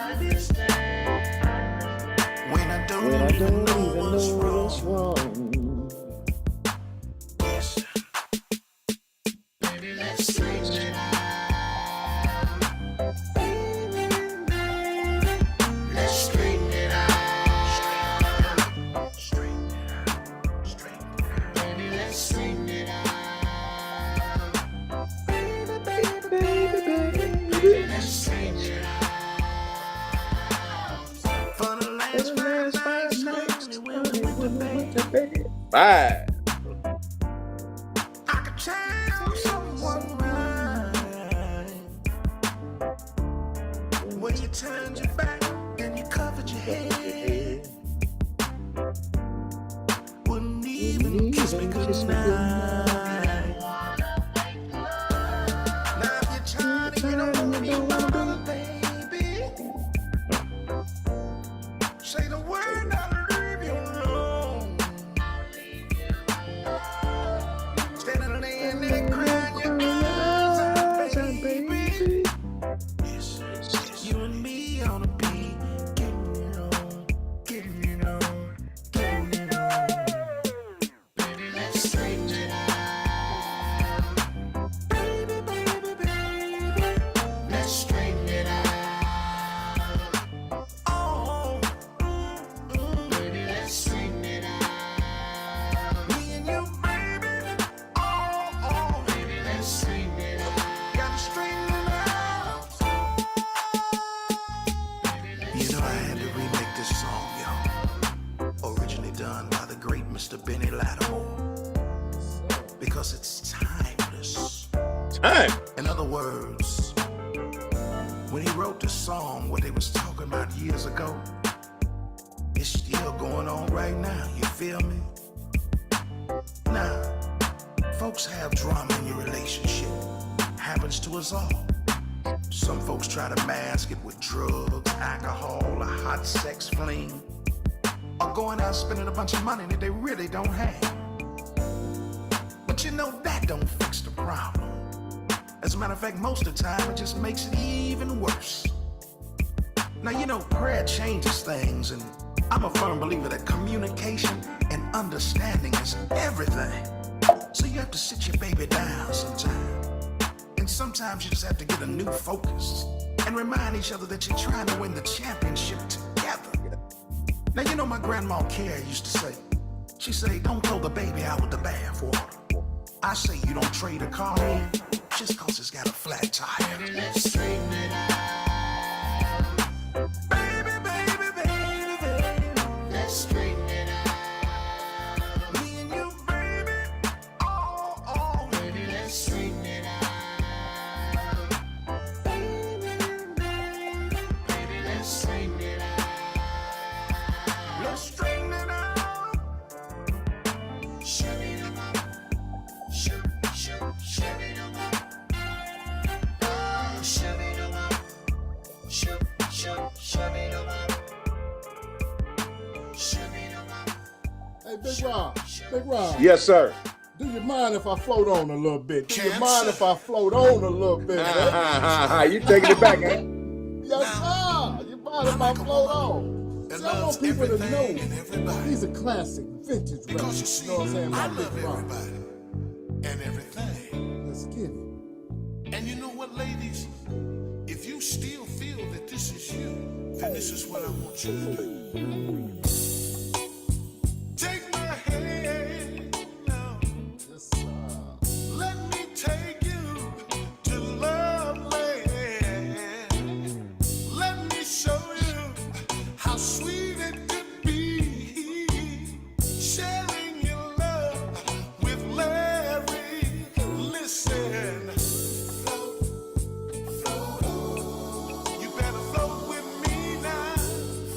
when I when I don't even don't know even what's know what's wrong? wrong? Yes. Baby, let's straighten it out. Let's straighten it out. Straighten it out. Straighten it out. Baby, let's straighten it out. Baby, let's straighten it out. For the last five nights, when we went to bed, Bye. I could tell someone right when you turned your back and you covered your head. Wouldn't even kiss me goodnight. Now if you're tired and you don't want me more, baby, say the word, I'll leave you alone. Standing there crying your eyes out, baby. Yes, you and me on a beat, getting it on, getting it on, getting it on. Baby, let's straighten it out. Baby, let's straighten it out. Oh, baby, let's straighten it out. Me and you, baby. Oh, baby, let's straighten it out. Gotta straighten it out. You know I had to remake this song, y'all. Originally done by the great Mr. Benny Lattimore. Because it's timeless. Time. In other words, when he wrote this song, what they was talking about years ago, it's still going on right now. You feel me? Now, folks have drama in your relationship. Happens to us all. Some folks try to mask it with drugs, alcohol, a hot sex fling, or going out spending a bunch of money that they really don't have. But you know that don't fix the problem. As a matter of fact, most of the time it just makes it even worse. Now you know prayer changes things, and I'm a firm believer that communication and understanding is everything. So you have to sit your baby down sometime. And sometimes you just have to get a new focus and remind each other that you're trying to win the championship together. Now you know my grandma Carrie used to say, she say, don't throw the baby out with the bathwater. I say you don't trade a car in just cause it's got a flat tire. Let's straighten it out. Baby, baby, baby, baby. Let's straighten it out. Me and you, baby. Oh, baby, let's straighten it out. Baby, let's straighten it out. Let's straighten it out. Hey, Bigg Robb. Bigg Robb. Yes, sir. Do you mind if I float on a little bit? Do you mind if I float on a little bit, man? You taking it back, eh? Yes, sir. You mind if I float on? that So I loves want people to know everything and everybody. he's a classic vintage rapper. Because you see, know what I'm saying? I Like love Bigg Robb. everybody and everything. Let's get it. And you know what, ladies? If you still feel that this is you, then this is what I want you to do. Take my hand now. Yes, sir. Let me take you to love land. Let me show you how sweet it could be. Sharing your love with Larry. Listen. You better float with me now.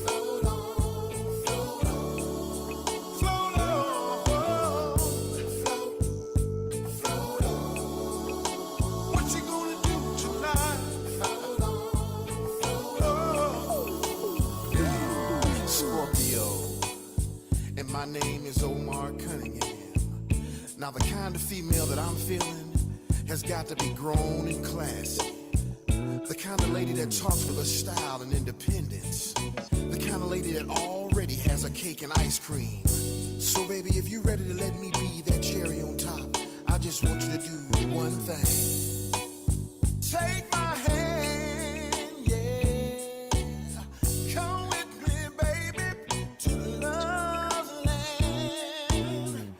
Float on. What you gonna do tonight? Scorpio, and my name is Omar Cunningham. Now the kind of female that I'm feeling has got to be grown and classy. The kind of lady that talks with a style and independence. The kind of lady that already has a cake and ice cream. So baby, if you're ready to let me be that cherry on top, I just want you to do one thing. Take my hand, yeah. Come with me, baby, to love land.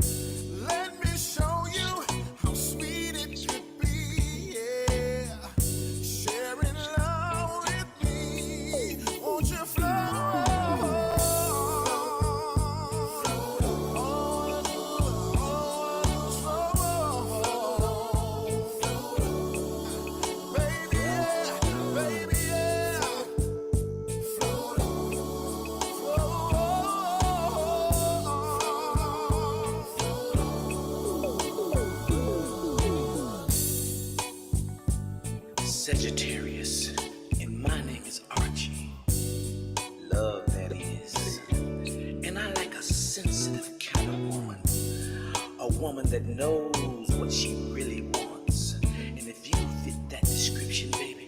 Let me show you how sweet it could be, yeah. Sharing love with me. Won't you flow? Baby, yeah, baby, yeah. Float on, Sagittarius, and my name is Archie. Love, that is. And I like a sensitive kind of woman. A woman that knows what she really wants. And if you fit that description, baby,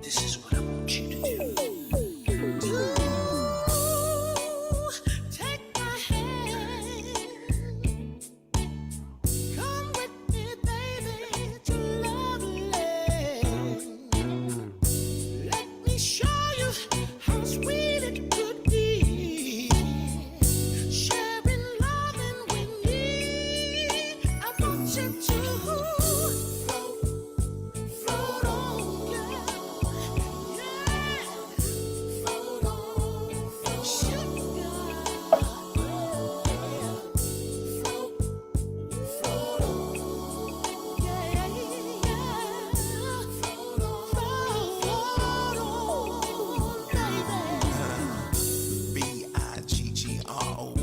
this is what I want you to do. Take my hand. Come with me, baby, to love land. Let me show you how sweet it could be. Sharing loving with me. I want you to float on, girl. Yeah. Float on, sugar. Float on, yeah, yeah. Float on, baby.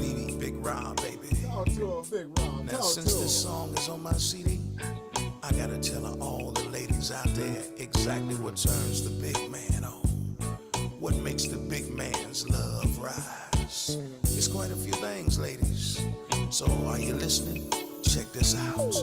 Biggrob, Bigg Robb, baby. Talk to him, Bigg Robb. Now Talk since to this him. song is on my CD, I gotta tell all the ladies out there exactly what turns the big man on. What makes the big man's love rise. It's quite a few things, ladies. So are you listening? Check this out.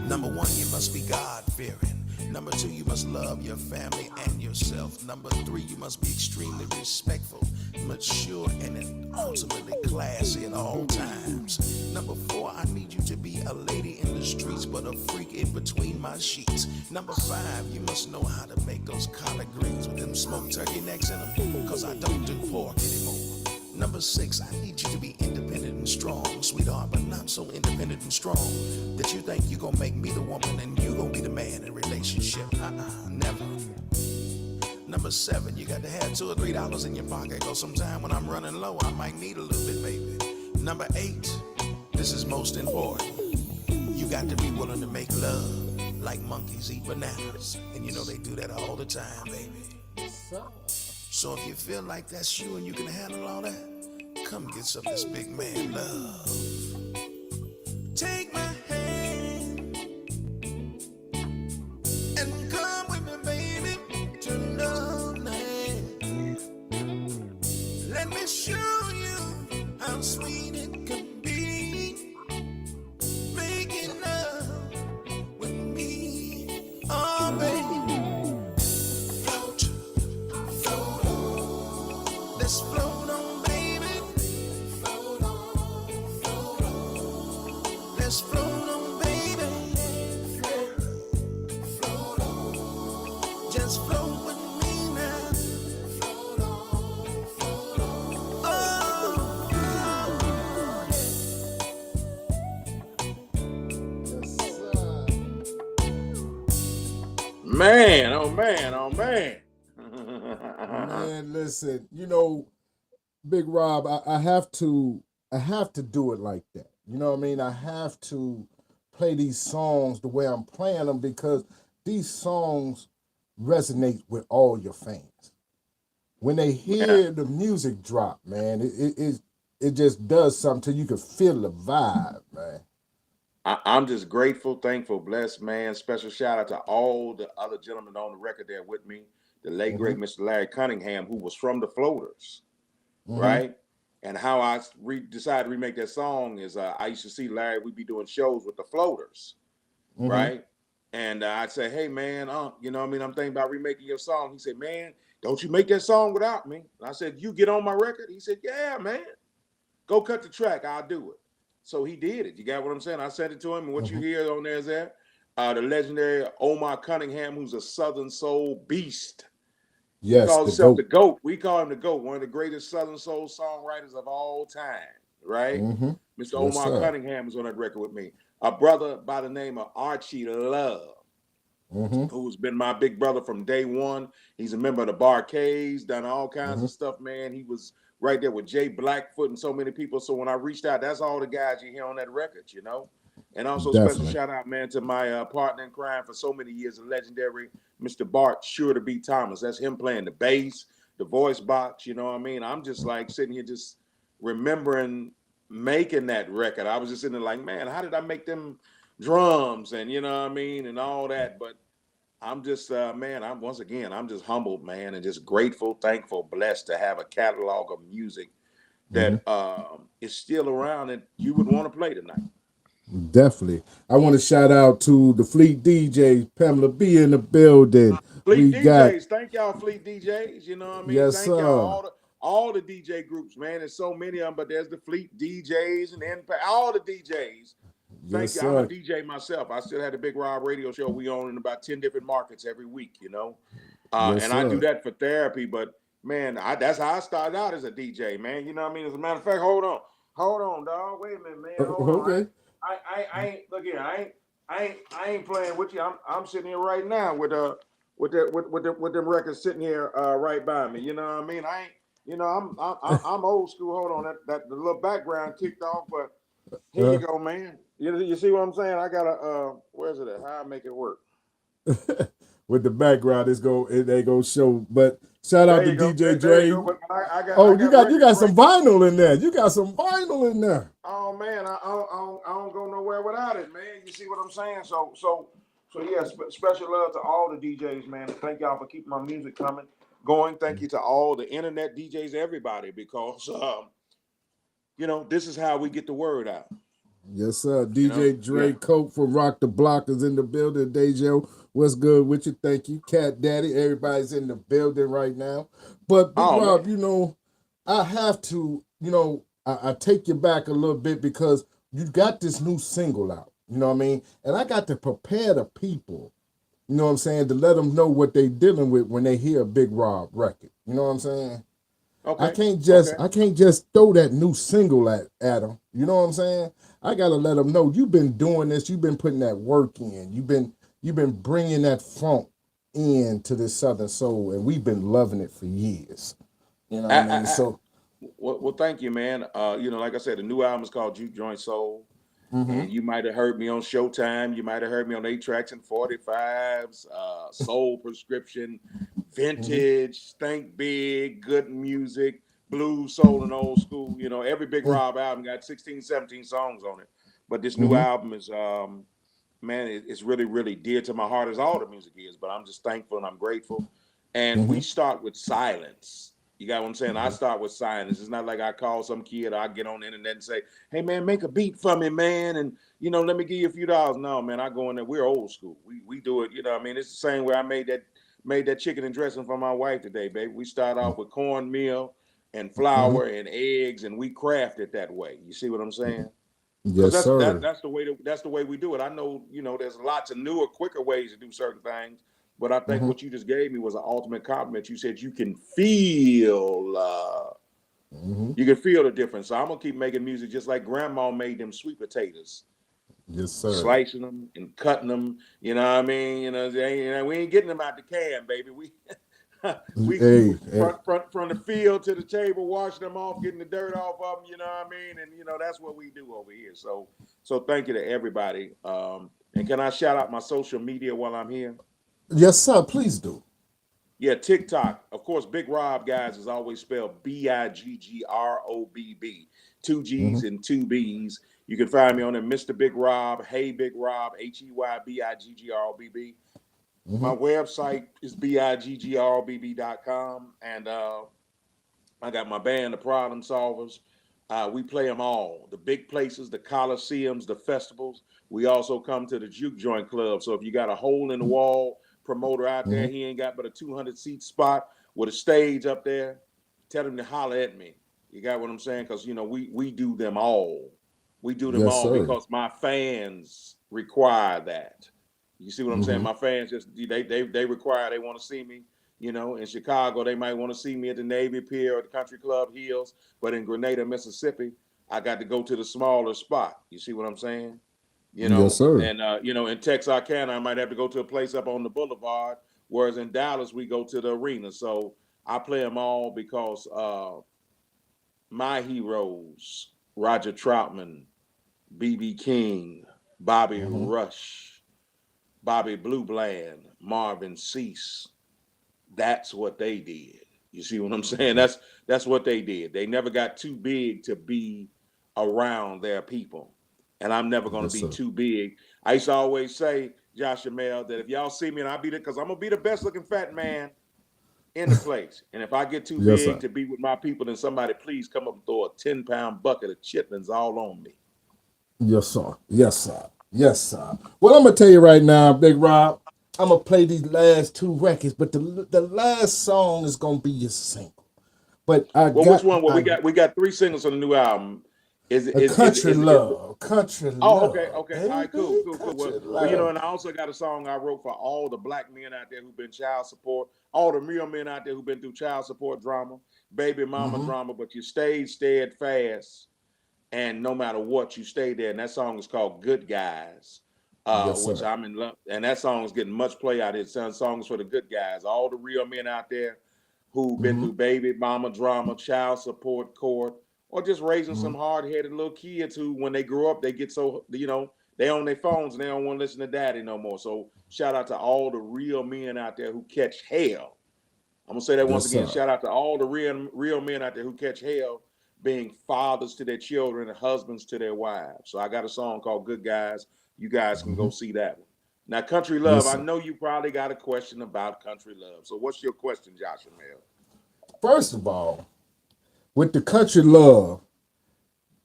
Number one, you must be God-fearing. Number two, you must love your family and yourself. Number three, you must be extremely respectful, mature, and ultimately classy at all times. Number four, I need you to be a lady in the streets, but a freak in between my sheets. Number five, you must know how to make those collard greens with them smoked turkey necks in them, cause I don't do pork anymore. Number six, I need you to be independent and strong, sweetheart, but not so independent and strong that you think you gonna make me the woman and you gonna be the man in a relationship. Never. Number seven, you got to have $2 or $3 in your pocket, cause sometime when I'm running low, I might need a little bit, baby. Number eight, this is most important. You got to be willing to make love like monkeys eat bananas. And you know they do that all the time, baby. So if you feel like that's you and you can handle all that, come get some of this big man love. Take my hand and come with me, baby, to love land. Let me show you how sweet it can be. Making love with me, oh baby. Float, float on. Let's float on, baby. Man, oh man, oh man. Man, listen, you know, Bigg Robb, I have to do it like that. You know what I mean? I have to play these songs the way I'm playing them because these songs resonate with all your fans. When they Man, hear the music drop, man, it just does something till you can feel the vibe, man. I'm just grateful, thankful, blessed, man. Special shout out to all the other gentlemen on the record there with me. The late Mm-hmm. great Mr. Larry Cunningham, who was from the Floaters, Mm-hmm. right? And how I decided to remake that song is I used to see Larry. We'd be doing shows with the Floaters, Mm-hmm. right? And I'd say, hey man, you know what I mean? I'm thinking about remaking your song. He said, man, don't you make that song without me? And I said, you get on my record? He said, yeah, man. Go cut the track. I'll do it. So he did it. You got what I'm saying? I sent it to him, and what you Mm-hmm. hear on there is that the legendary Omar Cunningham, who's a Southern soul beast. He Yes, calls the himself the GOAT. GOAT. We call him the GOAT, one of the greatest Southern soul songwriters of all time, right? Mm-hmm. Mr. Yes, Omar sir. Cunningham is on that record with me. A brother by the name of Archie Love, Mm-hmm. who's been my big brother from day one. He's a member of the Barcades, done all kinds Mm-hmm. of stuff, man. He was right there with Jay Blackfoot and so many people. So when I reached out, that's all the guys you hear on that record, you know. And also special Definitely. shout out, man, to my partner in crime for so many years, the legendary Mr. Bart Sure to Be Thomas. That's him playing the bass, the voice box, you know what I mean? I'm just like sitting here just remembering making that record. I was just sitting there like, man, how did I make them drums and you know what I mean and all that? But I'm just, man, I'm just humbled, man, and just grateful, thankful, blessed to have a catalog of music Mm-hmm. that is still around and you would want to play tonight. Definitely. I want to shout out to the Fleet DJs, Pamela B in the building. Fleet We got, DJs, thank y'all, Fleet DJs. You know what I mean? yes, Thank y'all, sir. all the DJ groups, man. There's so many of them, but there's the Fleet DJs and Impact, all the DJs. Yes, Thank you. I'm a sir. DJ myself. I still had the Bigg Robb radio show. We own in about 10 different markets every week, you know. Yes, And I do sir. that for therapy, but man, that's how I started out as a DJ, man. You know what I mean? As a matter of fact, hold on, dog. Wait a minute, man. Hold on. Okay. I ain't look here. I ain't playing with you. I'm sitting here right now with them records sitting here right by me. You know what I mean? I ain't. You know, I'm old school. Hold on, that the little background kicked off, but here you go, man. You see what I'm saying? I gotta where's it at? How I make it work? With the background, they go show. But shout out There to you go. DJ There you Dre. go. But I Oh, you got got records some right. vinyl in there. You got some vinyl in there. Oh man, I don't go nowhere without it, man. You see what I'm saying? So yeah, special love to all the DJs, man. Thank y'all for keeping my music going. Thank you to all the internet DJs, everybody, because you know, this is how we get the word out. Yes, sir. You know? DJ Dre Yeah. Coke from Rock the Block is in the building. Dejo, what's good with you? Thank you. Cat Daddy, everybody's in the building right now. But Bigg Oh Robb, man. you know, I have to, you know, I take you back a little bit because you got this new single out. You know what I mean? And I got to prepare the people, you know what I'm saying, to let them know what they dealing with when they hear a Bigg Robb record. You know what I'm saying? Okay. I can't Okay. just throw that new single at them. You know what I'm saying? I gotta let them know you've been doing this. You've been putting that work in. You've been bringing that funk into this Southern soul, and we've been loving it for years. You know what I mean? So, Well, thank you, man. You know, like I said, the new album is called Juke Joint Soul. mm-hmm, And you might have heard me on Showtime. You might have heard me on 8 tracks and 45s, Soul Prescription, mm-hmm, Vintage, Think Big, Good Music, Blues, Soul, and Old School. You know, every Bigg Robb album got 16, 17 songs on it. But this new mm-hmm, album is, man, it's really, really dear to my heart, as all the music is. But I'm just thankful and I'm grateful. And mm-hmm, we start with silence. You got what I'm saying? I start with silence. It's not like I call some kid or I get on the internet and say, hey, man, make a beat for me, man. And, you know, let me give you a few dollars. No, man, I go in there. We're old school. We do it. You know what I mean? It's the same way I made that chicken and dressing for my wife today, baby. We start off with cornmeal and mm-hmm. flour and eggs, and we craft it that way. You see what I'm saying? Because Yes, sir. that's the way we do it. I know, you know, there's lots of newer, quicker ways to do certain things. But I think Mm-hmm, what you just gave me was an ultimate compliment. You said you can feel mm-hmm. the difference. So I'm gonna keep making music just like grandma made them sweet potatoes. Yes, sir. slicing them and cutting them. You know what I mean? We ain't getting them out the can, baby. We we Hey, hey, from the field to the table, washing them off, getting the dirt off of them. You know what I mean? And that's what we do over here. So thank you to everybody. And can I shout out my social media while I'm here? yes, sir. Please do. Yeah, TikTok. Of course, Bigg Robb, guys, is always spelled Biggrobb. Two G's and two B's. You can find me on there, Mr. Bigg Robb. Hey, Bigg Robb. HeyBiggRobb. My website is biggrobb.com. And I got my band, the Problem Solvers. We play them all, the big places, the coliseums, the festivals. We also come to the Juke Joint Club. So if you got a hole in the wall promoter out there, he ain't got but a 200-seat spot with a stage up there, tell him to holler at me. You got what I'm saying? Because, we do them all. We do them Yes, all sir. because my fans require that. You see what I'm saying? My fans just, they require, they want to see me. In Chicago, they might want to see me at the Navy Pier or the Country Club Hills. But in Grenada, Mississippi, I got to go to the smaller spot. You see what I'm saying? Yes, sir. And in Texarkana, I might have to go to a place up on the boulevard. Whereas in Dallas, we go to the arena. So I play them all because my heroes, Roger Troutman, B.B. King, Bobby Rush, Bobby Blue Bland, Marvin Cease, that's what they did. You see what I'm saying? That's what they did. They never got too big to be around their people. And I'm never going to Yes, be sir. too big. I used to always say, Josh Jamel, that if y'all see me and I be there, because I'm going to be the best looking fat man in the place. And if I get too Yes, big sir. to be with my people, then somebody please come up and throw a 10-pound bucket of chitlins all on me. Yes, sir. Yes, sir. Yes, sir. Well, I'm gonna tell you right now, Bigg Robb. I'm gonna play these last two records, but the last song is gonna be your single. But Well, which one? Well, we got 3 singles on the new album. Is it a country love, country Oh, okay, love, okay. All right, cool, baby, cool, cool. country Well, love. and I also got a song I wrote for all the black men out there who've been child support, all the real men out there who've been through child support drama, baby mama drama, but you stayed steadfast, and no matter what, you stayed there. And that song is called "Good Guys," Yes, which sir. I'm in love. And that song is getting much play out here. It's songs for the good guys, all the real men out there who've been through baby mama drama, child support court, or just raising some hard-headed little kids who, when they grow up, they get so, they on their phones and they don't want to listen to daddy no more. So shout out to all the real men out there who catch hell. I'm gonna say that once Yes, again. sir. Shout out to all the real men out there who catch hell, being fathers to their children and husbands to their wives. So I got a song called "Good Guys." You guys can go see that one. Now, Country Love. Yes, I sir. know you probably got a question about Country Love. So what's your question, Josh Mel? First of all, with the country love,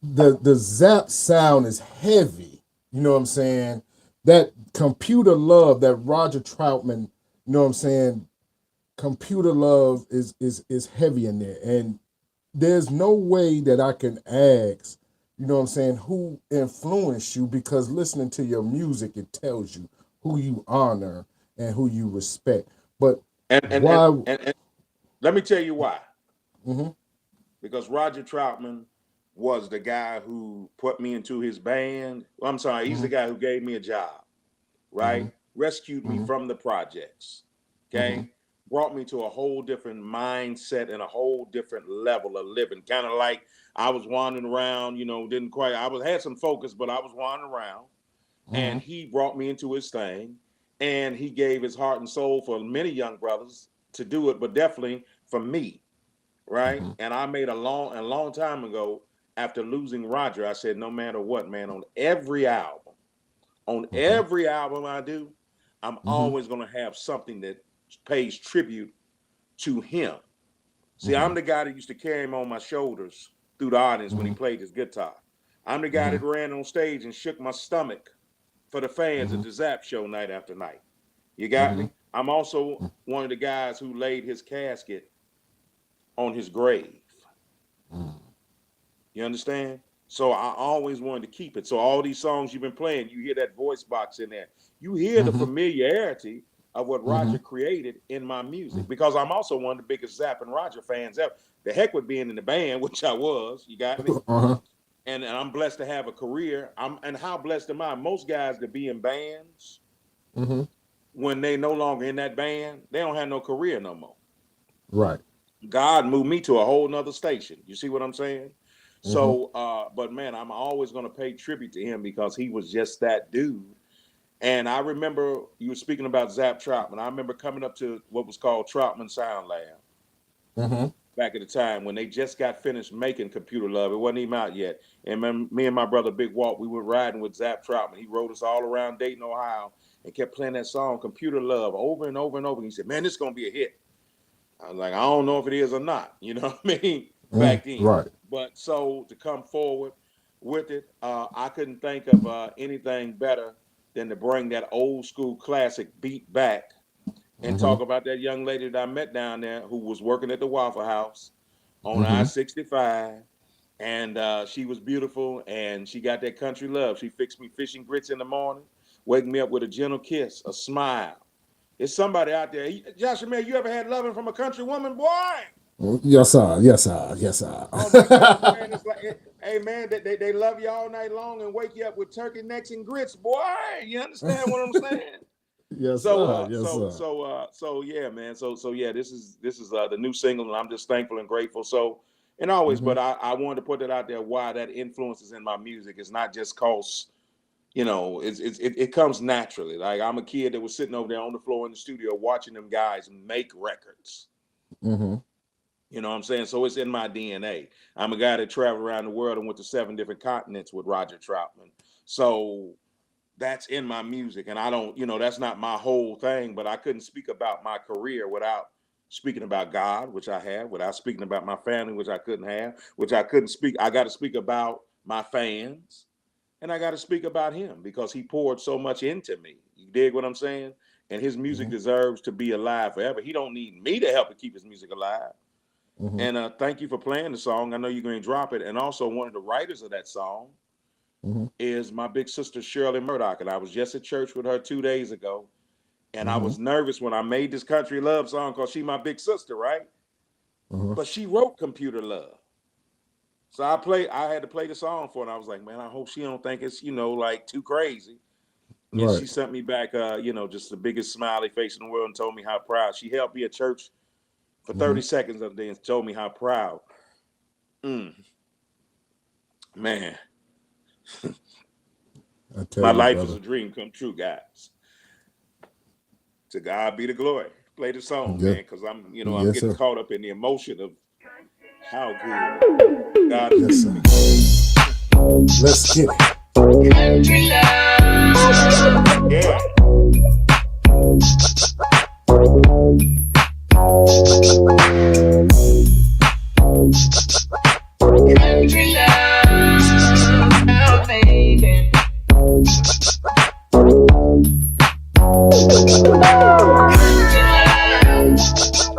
the zap sound is heavy. You know what I'm saying? That computer love, that Roger Troutman, you know what I'm saying? Computer love is heavy in there. And there's no way that I can ask, you know what I'm saying, who influenced you, because listening to your music, it tells you who you honor and who you respect. But And and and why? and, and let me tell you why. Mhm, Because Roger Troutman was the guy who put me into his band. Well, I'm sorry, he's the mhm, guy who gave me a job, right? mhm, Rescued me mhm, from the projects, mhm, okay? Brought me to a whole different mindset and a whole different level of living. Kind of like I was wandering around, didn't quite, had some focus, but I was wandering around. And mhm, he brought me into his thing. And he gave his heart and soul for many young brothers to do it, but definitely for me, right? mhm, And I made a long time ago, after losing Roger, I said, no matter what, man, on every album I do, I'm mhm, always gonna have something that pays tribute to him. See, I'm mhm, the guy that used to carry him on my shoulders through the audience when he mhm, played his guitar. I'm the guy that mhm, ran on stage and shook my stomach for the fans at mhm, the Zap show night after night. You got mhm, me? I'm also one of the guys who laid his casket on his grave. mhm, You understand? So I always wanted to keep it. So all these songs you've been playing, you hear that voice box in there. You hear the mhm, familiarity of what Roger mhm, created in my music, because I'm also one of the biggest Zapp and Roger fans ever. The heck with being in the band, which I was. You got me? uh-huh. and I'm blessed to have a career. And how blessed am I? Most guys that be in bands, Mm-hmm. when they no longer in that band, they don't have no career no more. Right. God moved me to a whole nother station. You see what I'm saying? Mm-hmm. So, but man, I'm always going to pay tribute to him because he was just that dude. And I remember you were speaking about Zap Troutman. I remember coming up to what was called Troutman Sound Lab Mm-hmm. back at the time when they just got finished making Computer Love. It wasn't even out yet. And me and my brother Big Walt, we were riding with Zap Troutman. He rode us all around Dayton, Ohio, and kept playing that song Computer Love over and over and over. And he said, "Man, this is gonna be a hit." I was like, "I don't know if it is or not." You know what I mean? Back then. Right. But so to come forward with it, I couldn't think of anything better than to bring that old school classic beat back and talk about that young lady that I met down there who was working at the Waffle House on I-65. And she was beautiful, and she got that country love. She fixed me fish and grits in the morning, wake me up with a gentle kiss, a smile. It's somebody out there. Joshua, man, you ever had loving from a country woman, boy? Yes, sir. Yes, sir. Yes, sir. Oh my gosh, man! It's like, hey, man, they love you all night long and wake you up with turkey necks and grits, boy. You understand what I'm saying? Yes, So, sir. Yes, sir. so yeah, man. So yeah, this is the new single, and I'm just thankful and grateful. So, and always, but I wanted to put that out there. Why that influences in my music is not just cause, it comes naturally. Like I'm a kid that was sitting over there on the floor in the studio watching them guys make records. Mm-hmm. You know what I'm saying? So it's in my DNA. I'm a guy that traveled around the world and went to 7 different continents with Roger Troutman. So that's in my music. And I don't, that's not my whole thing, but I couldn't speak about my career without speaking about God, which I have, without speaking about my family, which I couldn't have, which I couldn't speak. I got to speak about my fans, and I got to speak about him because he poured so much into me. You dig what I'm saying? And his music deserves to be alive forever. He don't need me to help him keep his music alive. And thank you for playing the song. I know you're going to drop it. And also one of the writers of that song is my big sister, Shirley Murdoch. And I was just at church with her 2 days ago. And I was nervous when I made this country love song because she's my big sister, right? But she wrote Computer Love. So I had to play the song for her. And I was like, man, I hope she don't think it's, like too crazy. And she sent me back, just the biggest smiley face in the world and told me how proud. She helped me at church for 30 seconds of the day and told me how proud. Man. My life is a dream come true, guys. To God be the glory. Play the song, man, because I'm getting caught up in the emotion of how good God is. Let's get it. Yeah.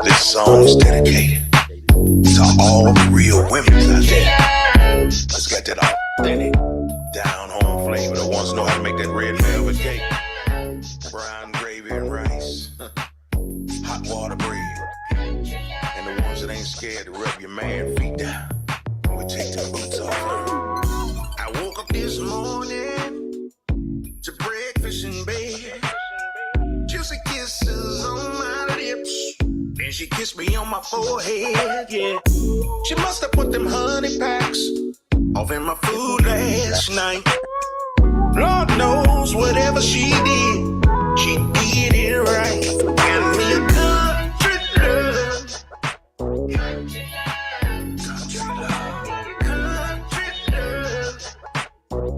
This song is dedicated to all the real women out there. Let's get that authentic, down home flavor. The ones know how to make that red velvet cake, brown gravy and rice, hot water bread, and the ones that ain't scared to rub your man feet down. We take the boots off. I woke up this morning to breakfast in bed. Juicy kisses on my lips. Then she kissed me on my forehead, yeah. She must have put them honey packs off in my food last night. Lord knows whatever she did it right. Got me a country love. Country love.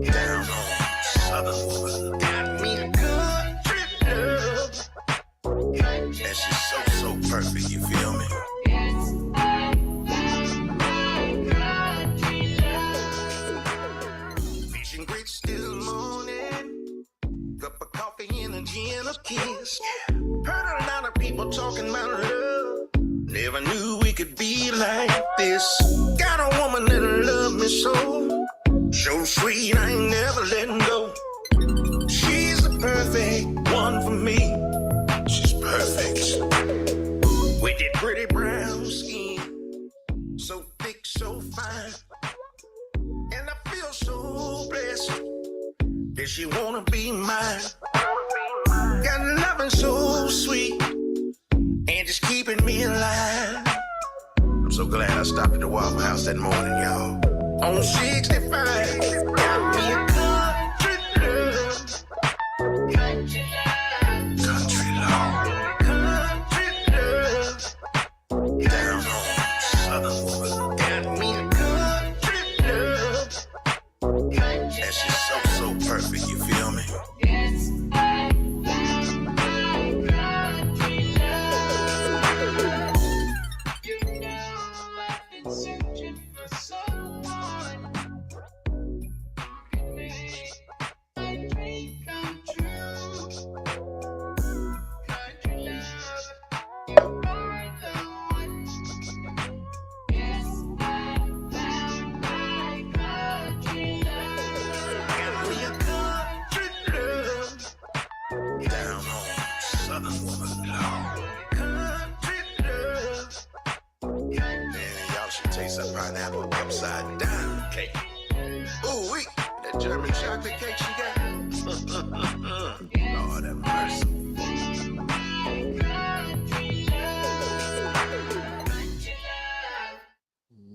Down home, southern woman. Got me a country love. And she's so perfect, you feel me? Fish and grits till morning. Cup of coffee and a gentle kiss. Heard a lot of people talking about love. Never knew we could be like this. Got a woman that love me so. So sweet, I ain't never letting go. She's the perfect one for me. She's perfect. With that pretty brown skin, so thick, so fine. And I feel feeling so sweet and just keeping me alive. I'm so glad I stopped at the Waffle House that morning, y'all. On 65, got me a country love. Country love. Country love. Country love. Down on Southern woman. Got me a country love. That's just so perfect, you feel me? Yes, I found my country love. You know I've been searching for someone who can make my dream come true. Country love, you are the one. Yes, I found my country love. Got me a country love. Down on Southern woman love. Country love. Man, y'all should taste that pineapple upside down cake. Ooh, wait, that German chocolate cake she got. Lord have mercy.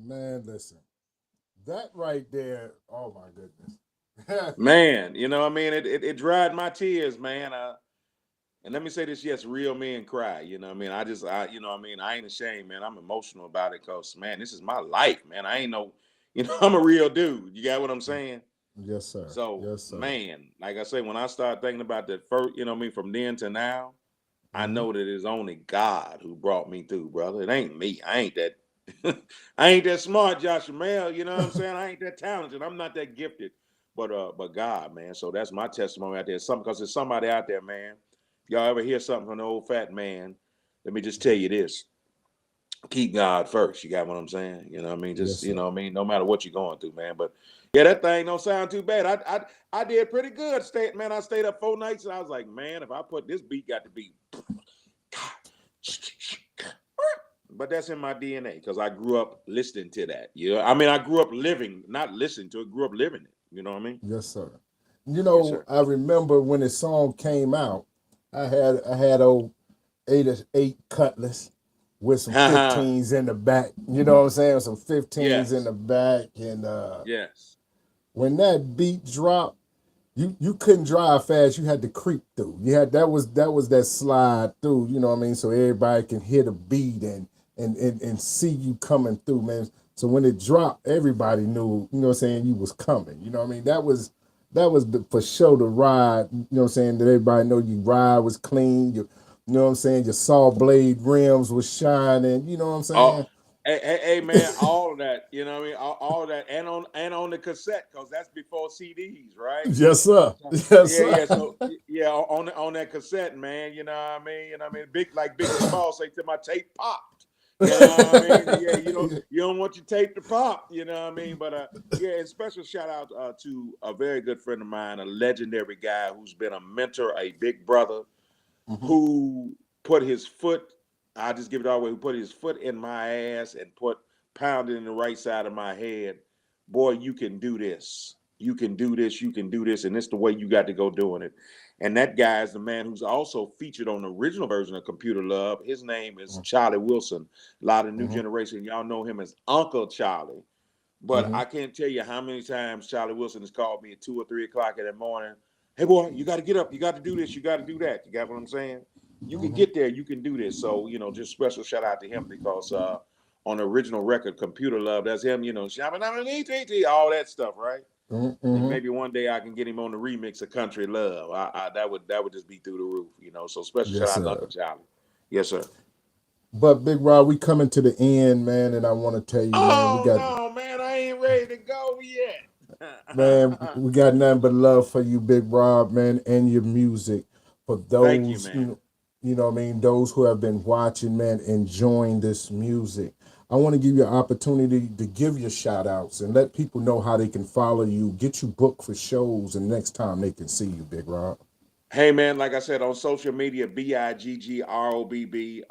Man, listen, that right there. Oh my goodness. Man, you know what I mean? It dried my tears, man. And let me say this, yes, real men cry. You know what I mean? You know what I mean? I ain't ashamed, man. I'm emotional about it because, man, this is my life, man. I ain't no, I'm a real dude. You got what I'm saying? Yes, sir. So, Yes, sir. man, like I say, when I start thinking about that first, you know what I mean, from then to now, I know that it's only God who brought me through, brother. It ain't me. I ain't that I ain't that smart, Joshua Mel. You know what I'm saying? I ain't that talented. I'm not that gifted. But God, man. So that's my testimony out there. Because there's somebody out there, man. Y'all ever hear something from the old fat man? Let me just tell you this. Keep God first. You got what I'm saying? You know what I mean? Just, Yes, you sir. know what I mean? No matter what you're going through, man. But yeah, that thing don't sound too bad. I did pretty good. I stayed up 4 nights and I was like, man, if I put this beat got to be but that's in my DNA because I grew up listening to that. Yeah, I mean, I grew up living, not listening to it, grew up living it. You know what I mean? Yes, sir. You Yes, know, sir. I remember when the song came out, I had old eight Cutlass with some Haha. 15s in the back. You know what I'm saying? Some 15s in Yes. the back. And Yes. when that beat dropped, you couldn't drive fast. You had to creep through. You had that was that slide through. You know what I mean? So everybody can hear the beat and see you coming through, man. So when it dropped, everybody knew. You know what I'm saying? You was coming. You know what I mean? That was for sure the ride. You know what I'm saying? That everybody know your ride was clean. You know what I'm saying? Your saw blade rims was shining. You know what I'm saying? Oh, hey, man, all of that. You know what I mean? All of that, and on the cassette because that's before CDs, right? Yes, sir. So, Yes, yeah, sir. yeah. So yeah, on that cassette, man. You know what I mean? You know what I mean? Biggie Small say to my tape popped. You know what I mean? Yeah, you don't want your tape to pop. You know what I mean? But yeah, and special shout out to a very good friend of mine, a legendary guy who's been a mentor, a big brother, Mhm. who put his foot. I just give it all away. Who put his foot in my ass and pounded in the right side of my head. Boy, you can do this. You can do this. You can do this, and it's the way you got to go doing it. And that guy is the man who's also featured on the original version of Computer Love. His name is Charlie Wilson. A lot of new Mhm. generation, y'all know him as Uncle Charlie. But Mhm. I can't tell you how many times Charlie Wilson has called me at 2 or 3 o'clock in the morning. Hey boy, you got to get up. You got to do this. You got to do that. You got what I'm saying? You can Mhm. get there. You can do this. So just special shout out to him because on the original record, Computer Love, that's him. All that stuff, right? Mhm. And Mhm. maybe one day I can get him on the remix of Country Love. That would just be through the roof. So special shout Yes, out to Uncle sir. Charlie. Yes, sir. But Big Rob, we coming to the end, man, and I want to tell you, man, we Oh got no, man, I ain't ready to go man, yet. we got nothing but love for you, Big Rob, man, and your music. For Thank you, those, man. you know what I mean, those who have been watching, man, enjoying this music. I want to give you an opportunity to give your shout outs and let people know how they can follow you, get you booked for shows, and next time they can see you, Big Rob. Hey man, like I said on social media, BIGGROBB.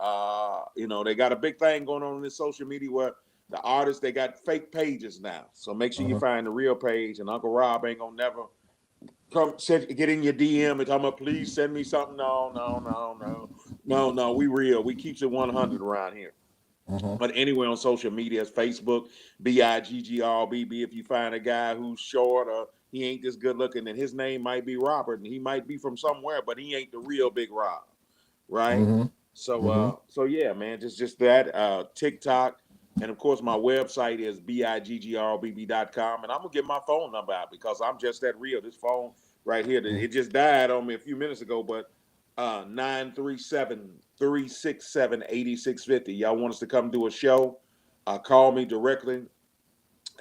They got a big thing going on in this social media where the artists they got fake pages now. So make sure you Uh-huh. find the real page. And Uncle Rob ain't gonna never get in your DM and talk about, please send me something. No. We real. We keeps it 100 around here. But anywhere on social media, it's Facebook, BIGGRBB. If you find a guy who's short or he ain't this good looking, then his name might be Robert, and he might be from somewhere, but he ain't the real Bigg Robb, right? So yeah, man, just that. TikTok, and of course my website is BIGGRBB.com, and I'm gonna get my phone number out because I'm just that real. This phone right here, it just died on me a few minutes ago, but 937-367-8650. Y'all want us to come do a show? Call me directly.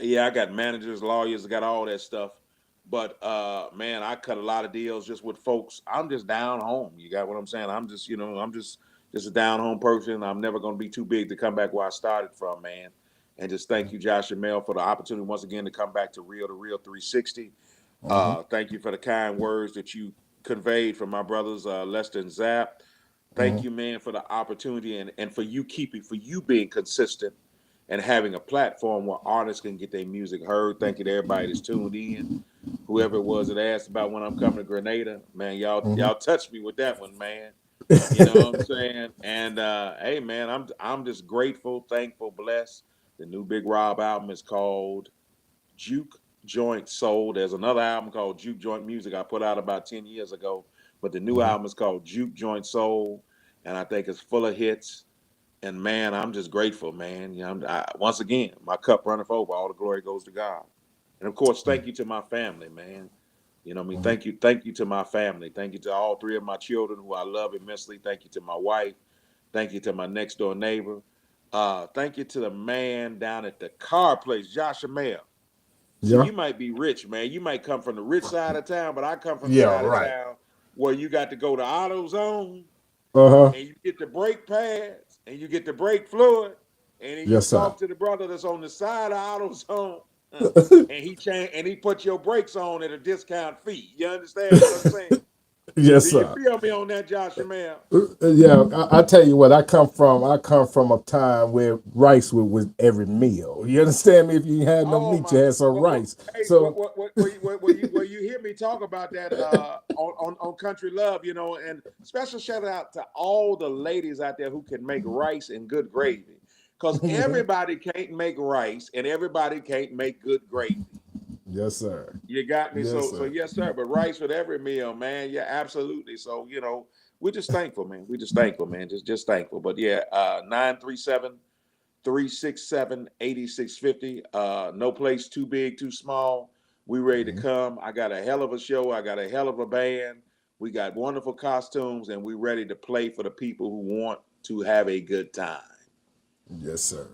Yeah, I got managers, lawyers, I got all that stuff. But man, I cut a lot of deals just with folks. I'm just down home. You got what I'm saying? I'm just a down home person. I'm never gonna be too big to come back where I started from, man. And just thank you, Josh and Mel, for the opportunity once again to come back to Real2reel360. Thank you for the kind words that you conveyed from my brothers Lester and Zap. Thank you, man, for the opportunity and for you being consistent and having a platform where artists can get their music heard. Thank you to everybody that's tuned in. Whoever it was that asked about when I'm coming to Grenada, man, y'all touched me with that one, man. You know what I'm saying? And hey, man, I'm just grateful, thankful, blessed. The new Bigg Robb album is called Juke Joint Soul. There's another album called Juke Joint Music I put out about 10 years ago, but the new album is called Juke Joint Soul, and I think it's full of hits. And man, I'm just grateful, man. You know, once again, my cup runneth over. All the glory goes to God. And of course, thank you to my family, man. You know what I mean? Thank you to my family. Thank you to all three of my children who I love immensely. Thank you to my wife. Thank you to my next door neighbor. Thank you to the man down at the car place, Josh Amel. See, you might be rich, man. You might come from the rich side of town, but I come from the side of town where you got to go to AutoZone, and you get the brake pads, and you get the brake fluid, and then you talk to the brother that's on the side of AutoZone, and he put your brakes on at a discount fee. You understand what I'm saying? Yes, Do you sir. feel me on that, Josh Amel? Yeah, I tell you what, I come from a time where rice was every meal. You understand me? If you had no meat, you had some rice. Hey, So will you hear me talk about that on Country Love, you know, and special shout out to all the ladies out there who can make rice and good gravy. Because everybody can't make rice and everybody can't make good gravy. Yes, sir. You got me. Yes, So sir. yes, sir. But rice with every meal, man. Yeah, absolutely. So, you know, we're just thankful, man. We're just thankful, man. Just thankful. But yeah, 937-367-8650. No place too big, too small. We ready to come. I got a hell of a show. I got a hell of a band. We got wonderful costumes, and we ready to play for the people who want to have a good time. Yes, sir.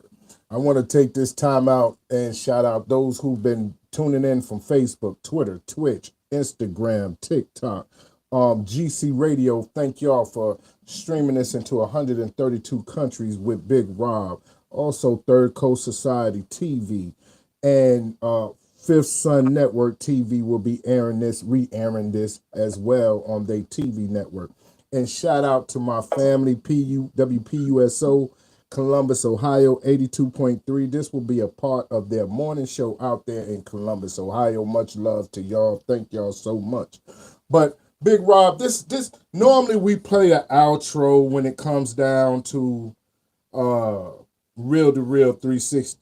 I want to take this time out and shout out those who've been tuning in from Facebook, Twitter, Twitch, Instagram, TikTok, GC Radio. Thank y'all for streaming this into 132 countries with Bigg Robb. Also, Third Coast Society TV and Fifth Sun Network TV will be re-airing this as well on their TV network. And shout out to my family, WPUSO, Columbus, Ohio, 82.3. This will be a part of their morning show out there in Columbus, Ohio. Much love to y'all. Thank y'all so much. But Bigg Robb, this normally we play an outro when it comes down to Real2reel360.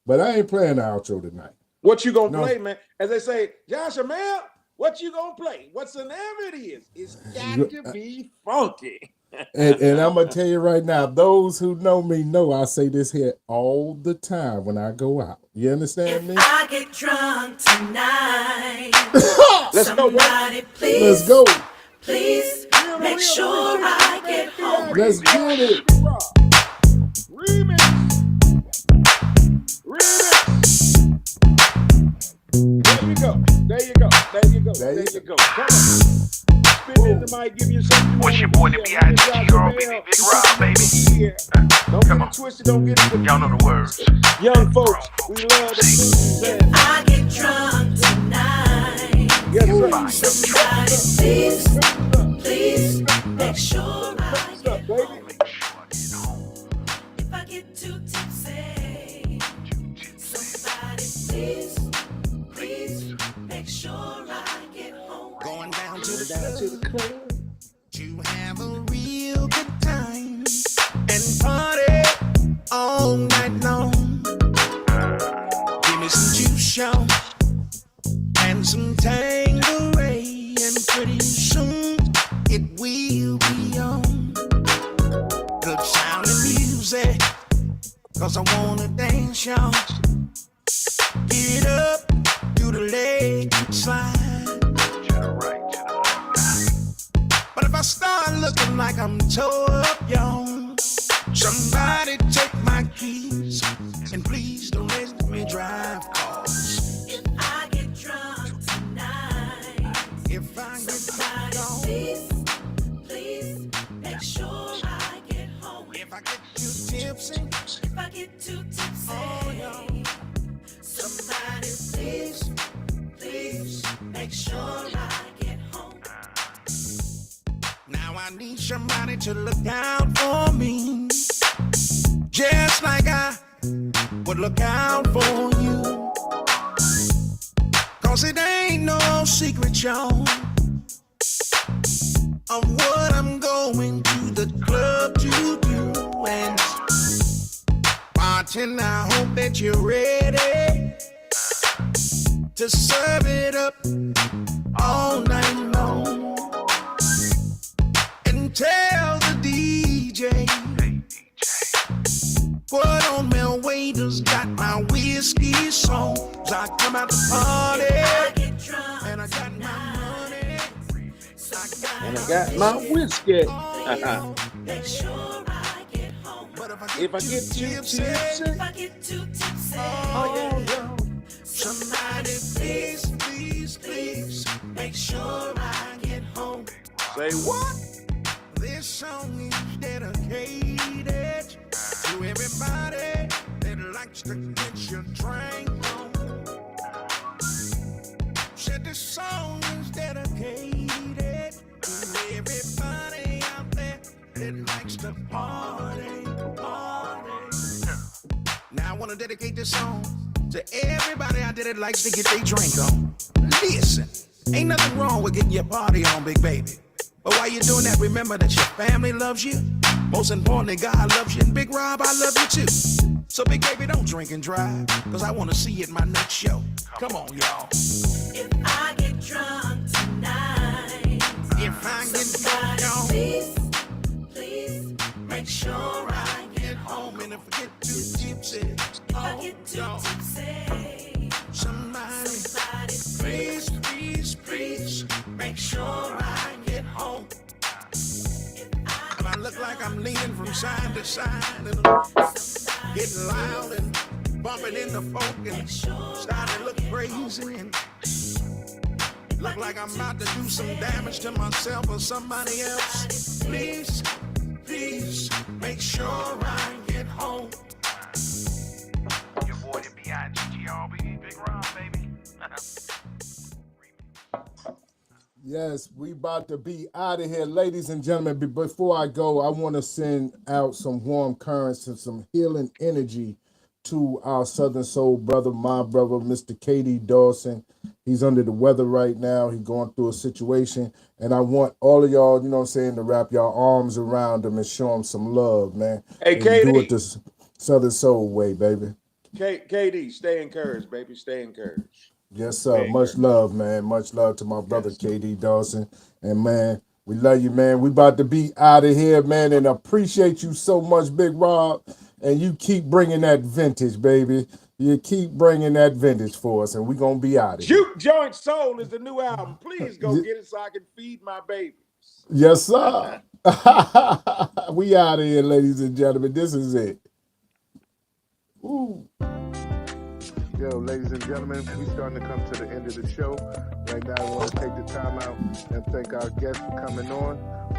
But I ain't playing the outro tonight. What you gonna play, man? As they say, Josh Amel, what you gonna play? Whatsoever it is, it's got to be funky. And I'm gonna tell you right now, those who know me know I say this here all the time when I go out. You understand me? I get drunk tonight. Let's Somebody go. please, Let's go. please make sure I get home. Let's get it. Remix. There you go. There you go. There you go. There you go. Come on. Spit in the mic, give you something. What's your boy, the BIGGRBB, Bigg Robb, baby? Don't get it twisted, don't get it. Y'all know the words. Young folks, we love the blues. I get drunk tonight. Yes, sir. Somebody please make sure I get home. If I get too tipsy, somebody please make sure I get home. it will be on. Good sound and music, 'cause I wanna dance, y'all. Get up, do the leg slide. But if I start looking like I'm tore up, y'all, somebody take my keys and please don't let me drive. Cause If I get drunk tonight, if I get somebody drunk, please make sure I get home. if I get too tipsy, If I get too tipsy, somebody please make sure I get home. now I need somebody to look out for me, just like I would look out for you. Cause it ain't no secret, y'all, of what I'm going to the club to do. And bartender, I hope that you're ready to serve it up all night long. And tell the DJ, put on my waiters, got my whiskey songs. I come out to party, I get drunk and I got my money, And I got my whiskey. make sure I get home. But If I get too tipsy, If I get too tipsy, somebody please make sure I get home. say what? This song is dedicated to everybody that likes to get your drink on. Said this song is dedicated to everybody out there that likes to party. Now I want to dedicate this song to everybody out there that likes to get their drink on. Listen, ain't nothing wrong with getting your party on, big baby. But while you're doing that, remember that your family loves you. Most importantly, God loves you. And Bigg Robb, I love you too. So big baby, don't drink and drive, 'cause I want to see you at my next show. Come on, y'all. If I get drunk tonight, If I get drunk, y'all, please make sure I get home. home, and if I get too tipsy, If I get too y'all, tipsy, somebody, please please, make sure I get home. and I look like I'm leaning from side to side and getting loud and bumping into folk and starting to look crazy and look like I'm about to do some damage to myself or somebody else. Please make sure I get home. Your boy the B.I.G.G.R.B. Bigg Robb, baby. Yes, we about to be out of here, ladies and gentlemen. But before I go, I want to send out some warm currents and some healing energy to our Southern Soul brother, my brother, Mr. KD Dawson. He's under the weather right now. He's going through a situation. And I want all of y'all, you know what I'm saying, to wrap your arms around him and show him some love, man. Hey, And KD. do it the Southern Soul way, baby. KD, stay encouraged, baby. Stay encouraged. Yes, sir. Stay Much encouraged. love, man. Much love to my brother, Yes. KD Dawson. And, man, we love you, man. We about to be out of here, man, and appreciate you so much, Bigg Robb. And you keep bringing that vintage, baby. You keep bringing that vintage for us, and we going to be out of here. Juke Joint Soul is the new album. Please go get it so I can feed my babies. Yes, sir. We out of here, ladies and gentlemen. This is it. Ooh. Yo, ladies and gentlemen, we starting to come to the end of the show. Right now, I want to take the time out and thank our guests for coming on.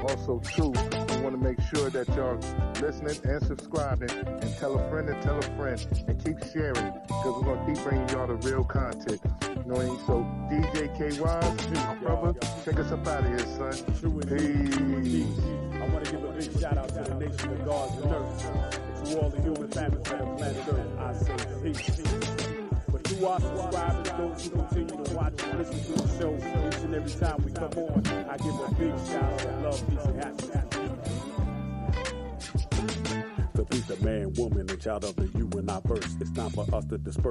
Also, too, we want to make sure that y'all listening and subscribing, and tell a friend and keep sharing, because we're going to keep bringing y'all the real content. You know what I mean? So, DJ KY, brother, check us up out of here, son. Peace. I want to give a big shout out to the nation of gods and earth. To all the human families on the planet Earth, I say peace. But to our subscribers, those who continue to watch and listen to the show each and every time we come on, I give a big shout out of love, peace, and happiness. To peace, the man, woman, and child of the universe. It's time for us to disperse.